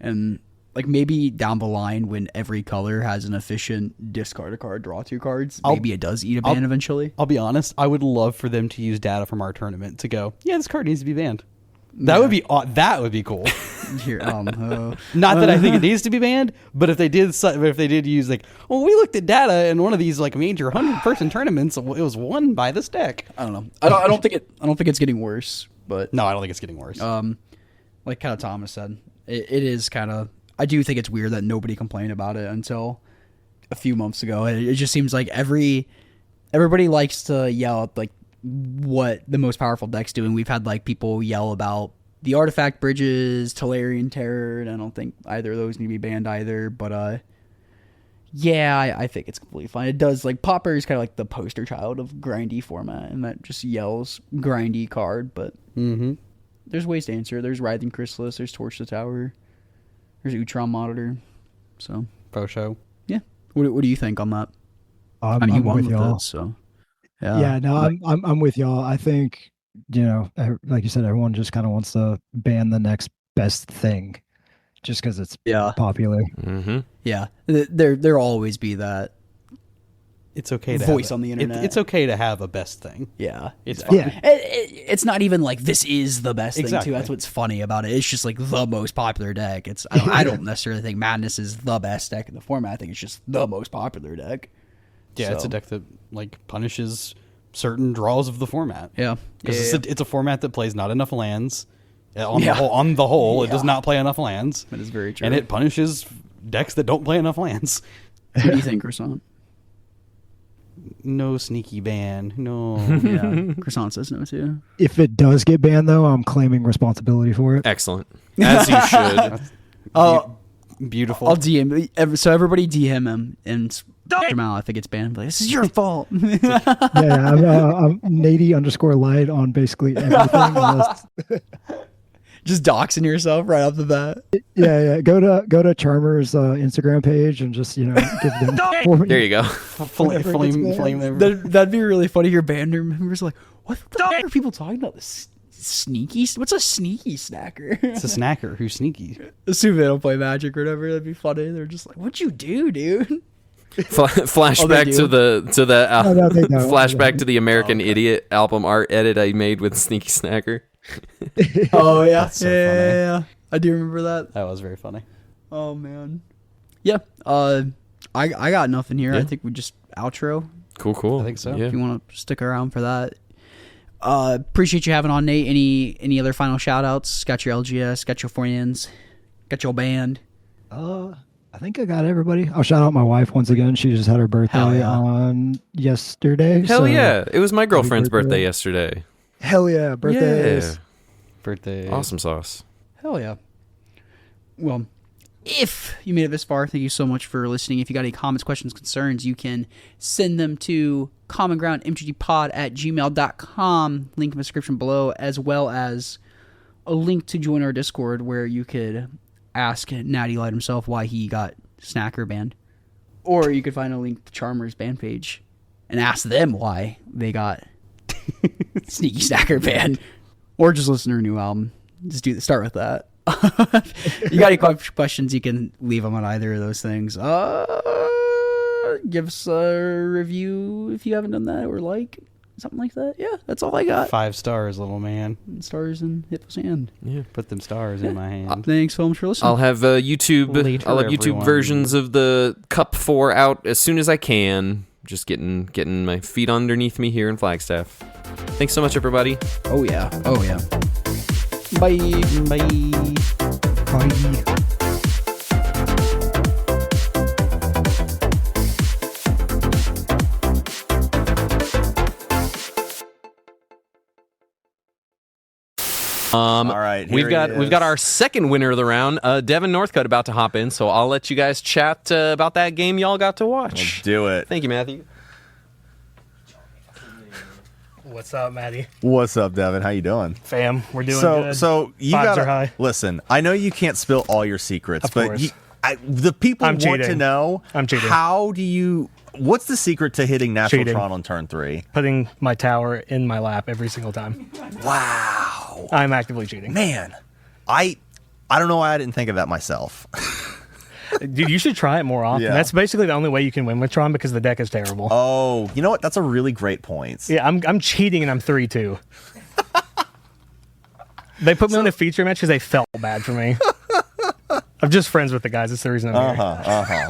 [SPEAKER 1] And like maybe down the line when every color has an efficient discard a card, draw 2 cards, maybe it does eat a ban eventually.
[SPEAKER 3] I'll be honest. I would love for them to use data from our tournament to go. Yeah, this card needs to be banned. That would be that would be cool.
[SPEAKER 1] Here,
[SPEAKER 3] Not that I think it needs to be banned, but if they did use like, well, we looked at data in one of these like major 100-person tournaments, it was won by this deck.
[SPEAKER 1] I don't know. I don't think it's getting worse, but
[SPEAKER 3] No, I don't think it's getting worse.
[SPEAKER 1] like kind of Thomas said, it is kind of. I do think it's weird that nobody complained about it until a few months ago. It just seems like everybody likes to yell at like what the most powerful deck's doing. We've had like people yell about the artifact bridges, Tolarian Terror, and I don't think either of those need to be banned either. But yeah, I think it's completely fine. It does like Pauper is kind of like the poster child of grindy format, and that just yells grindy card. But there's ways to answer. There's Writhing Chrysalis. There's Torch the Tower. There's Utron Monitor. So
[SPEAKER 3] Pro show.
[SPEAKER 1] yeah, what do you think on that?
[SPEAKER 4] I'm
[SPEAKER 1] I mean, you won
[SPEAKER 4] with
[SPEAKER 1] with
[SPEAKER 4] y'all.
[SPEAKER 1] it, so
[SPEAKER 4] Yeah, no, I'm with y'all. I think, like you said, everyone just kind of wants to ban the next best thing. just because it's
[SPEAKER 1] Yeah.
[SPEAKER 4] popular.
[SPEAKER 2] Mm-hmm.
[SPEAKER 1] Yeah, there'll always be that.
[SPEAKER 3] It's okay to
[SPEAKER 1] Voice
[SPEAKER 3] have
[SPEAKER 1] on the internet.
[SPEAKER 3] It's okay to have a best thing.
[SPEAKER 1] Yeah,
[SPEAKER 3] It's
[SPEAKER 1] exactly.
[SPEAKER 3] fine.
[SPEAKER 4] Yeah.
[SPEAKER 1] It's not even like this is the best thing
[SPEAKER 3] Exactly.
[SPEAKER 1] too. That's what's funny about it. It's just like the most popular deck. I don't necessarily think Madness is the best deck in the format. I think it's just the most popular deck.
[SPEAKER 3] Yeah, it's a
[SPEAKER 1] So,
[SPEAKER 3] deck that like punishes certain draws of the format.
[SPEAKER 1] Yeah,
[SPEAKER 3] Because it's a format that plays not enough lands. On
[SPEAKER 1] Yeah.
[SPEAKER 3] the whole, it
[SPEAKER 1] Yeah.
[SPEAKER 3] does not play enough lands.
[SPEAKER 1] That is very true.
[SPEAKER 3] And it punishes decks that don't play enough lands.
[SPEAKER 1] What do you think, Croissant?
[SPEAKER 3] No sneaky ban. No.
[SPEAKER 1] Yeah, Croissant says no too.
[SPEAKER 4] If it does get banned, though, I'm claiming responsibility for it.
[SPEAKER 2] Excellent. As you should.
[SPEAKER 1] Oh,
[SPEAKER 3] Beautiful.
[SPEAKER 1] I'll DM. So everybody DM him and him out if it gets banned. Like, this is your fault.
[SPEAKER 4] Yeah, I'm Nady_light on basically everything. Unless,
[SPEAKER 1] Just doxing yourself right off the bat.
[SPEAKER 4] yeah. Go to Charmer's Instagram page and just give them.
[SPEAKER 2] There you go.
[SPEAKER 3] flame them.
[SPEAKER 1] That'd be really funny. Your band members are like, what the heck are people talking about? This sneaky? What's a sneaky snacker?
[SPEAKER 3] It's a snacker who's sneaky.
[SPEAKER 1] Assume they don't play Magic or whatever. That'd be funny. They're just like, what'd you do, dude?
[SPEAKER 2] Flashback
[SPEAKER 1] do?
[SPEAKER 2] to the
[SPEAKER 4] No, they don't.
[SPEAKER 2] flashback to the American Idiot album art edit I made with Sneaky Snacker.
[SPEAKER 1] Oh yeah,
[SPEAKER 3] That's so
[SPEAKER 1] yeah. I do remember that.
[SPEAKER 3] That was very funny.
[SPEAKER 1] Oh man. Yeah. I got nothing here. I
[SPEAKER 2] Yeah.
[SPEAKER 1] think we just outro.
[SPEAKER 2] Cool.
[SPEAKER 3] I think so.
[SPEAKER 2] Yeah.
[SPEAKER 1] If you want to stick around for that. Appreciate you having on, Nate. Any other final shout outs? Got your LGS, got your friends, got your band.
[SPEAKER 4] I think I got everybody. I'll shout out my wife once again. She just had her birthday
[SPEAKER 1] Hell yeah.
[SPEAKER 4] on yesterday.
[SPEAKER 2] Hell
[SPEAKER 4] so-
[SPEAKER 2] yeah. It was my girlfriend's
[SPEAKER 4] birthday.
[SPEAKER 2] birthday yesterday.
[SPEAKER 4] Hell yeah, birthdays.
[SPEAKER 2] Yeah.
[SPEAKER 3] Birthday.
[SPEAKER 2] Awesome sauce.
[SPEAKER 1] Hell yeah. Well, if you made it this far, thank you so much for listening. If you got any comments, questions, concerns, you can send them to commongroundmtgpod@gmail.com. Link in the description below, as well as a link to join our Discord where you could ask Natty Light himself why he got Snacker banned. Or you could find a link to Charmer's band page and ask them why they got Sneaky Snacker banned. Or just listen to her new album. Start with that. You got any questions, you can leave them on either of those things. Give us a review if you haven't done that, or something like that. Yeah, that's all I got.
[SPEAKER 3] 5 stars, little man.
[SPEAKER 1] Stars and hit those hand.
[SPEAKER 2] Yeah.
[SPEAKER 3] Put them stars in my hand.
[SPEAKER 1] Thanks so much for listening.
[SPEAKER 2] I'll have YouTube
[SPEAKER 3] Later,
[SPEAKER 2] versions of the Cup4 out as soon as I can. Just getting my feet underneath me here in Flagstaff. Thanks so much, everybody.
[SPEAKER 1] Oh yeah. Bye.
[SPEAKER 3] Bye.
[SPEAKER 4] Bye.
[SPEAKER 5] All right,
[SPEAKER 2] we've got our second winner of the round, Devin Northcutt, about to hop in. So I'll let you guys chat about that game y'all got to watch.
[SPEAKER 5] Do it.
[SPEAKER 2] Thank you, Matthew.
[SPEAKER 6] What's up, Maddie?
[SPEAKER 5] What's up, Devin? How you doing?
[SPEAKER 6] Fam, we're doing
[SPEAKER 5] So,
[SPEAKER 6] good.
[SPEAKER 5] so you
[SPEAKER 6] Vibes are
[SPEAKER 5] gotta
[SPEAKER 6] high.
[SPEAKER 5] listen. I know you can't spill all your secrets,
[SPEAKER 6] Of
[SPEAKER 5] but
[SPEAKER 6] course.
[SPEAKER 5] the people
[SPEAKER 6] I'm
[SPEAKER 5] want to
[SPEAKER 6] cheating.
[SPEAKER 5] know.
[SPEAKER 6] I'm cheating.
[SPEAKER 5] How do you? What's the secret to hitting natural
[SPEAKER 6] Cheating.
[SPEAKER 5] Tron on turn 3?
[SPEAKER 6] Putting my tower in my lap every single time.
[SPEAKER 5] Wow,
[SPEAKER 6] I'm actively cheating.
[SPEAKER 5] man, I don't know why I didn't think of that myself.
[SPEAKER 6] Dude, you should try it more often.
[SPEAKER 5] Yeah.
[SPEAKER 6] That's basically the only way you can win with Tron because the deck is terrible.
[SPEAKER 5] Oh, you know what? That's a really great point.
[SPEAKER 6] Yeah, I'm cheating and I'm 3-2. They put me on a feature match because they felt bad for me. I'm just friends with the guys. That's the reason I'm here.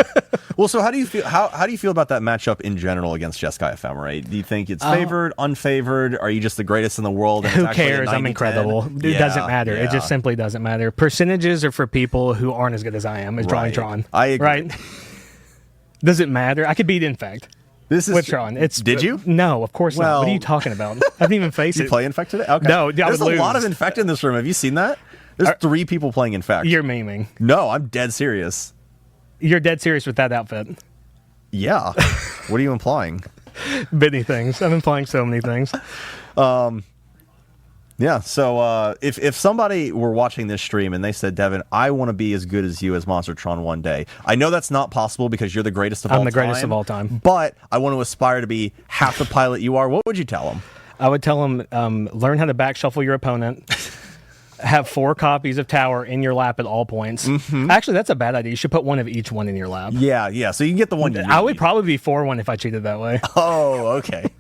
[SPEAKER 5] Well, so how do you feel? How do you feel about that matchup in general against Jeskai Ephemerate? Do you think it's favored, unfavored? Are you just the greatest in the world? And
[SPEAKER 6] Who
[SPEAKER 5] it's actually a
[SPEAKER 6] cares? I'm
[SPEAKER 5] 90-10?
[SPEAKER 6] incredible. It
[SPEAKER 5] Yeah,
[SPEAKER 6] doesn't matter. It
[SPEAKER 5] yeah.
[SPEAKER 6] just simply doesn't matter. Percentages are for people who aren't as good as I am as drawing
[SPEAKER 5] Right.
[SPEAKER 6] Tron.
[SPEAKER 5] I agree.
[SPEAKER 6] Right? Does it matter? I could beat Infect
[SPEAKER 5] This is
[SPEAKER 6] with Tron.
[SPEAKER 5] Did you?
[SPEAKER 6] No, of course not. What are
[SPEAKER 5] Well-
[SPEAKER 6] you talking about? I didn't even face
[SPEAKER 5] You
[SPEAKER 6] it.
[SPEAKER 5] play Infect today? Okay.
[SPEAKER 6] No, I
[SPEAKER 5] there's
[SPEAKER 6] would
[SPEAKER 5] a lot
[SPEAKER 6] lose.
[SPEAKER 5] of Infect in this room. Have you seen that? There's 3 people playing Infect.
[SPEAKER 6] You're memeing.
[SPEAKER 5] No, I'm dead serious.
[SPEAKER 6] You're dead serious with that outfit.
[SPEAKER 5] Yeah. What are you implying?
[SPEAKER 6] Many things. I've been playing so many things.
[SPEAKER 5] Yeah. So if somebody were watching this stream and they said, Devin, I want to be as good as you as Monstertron one day. I know that's not possible because you're the greatest of all time.
[SPEAKER 6] I'm the greatest of all time.
[SPEAKER 5] But I want to aspire to be half the pilot you are. What would you tell them?
[SPEAKER 6] I would tell him, learn how to back shuffle your opponent have 4 copies of Tower in your lap at all points. Actually, that's a bad idea. You should put one of each one in your lap.
[SPEAKER 5] Yeah. So you can get the one you need.
[SPEAKER 6] I would probably be 4-1 if I cheated that way.
[SPEAKER 5] Oh, okay.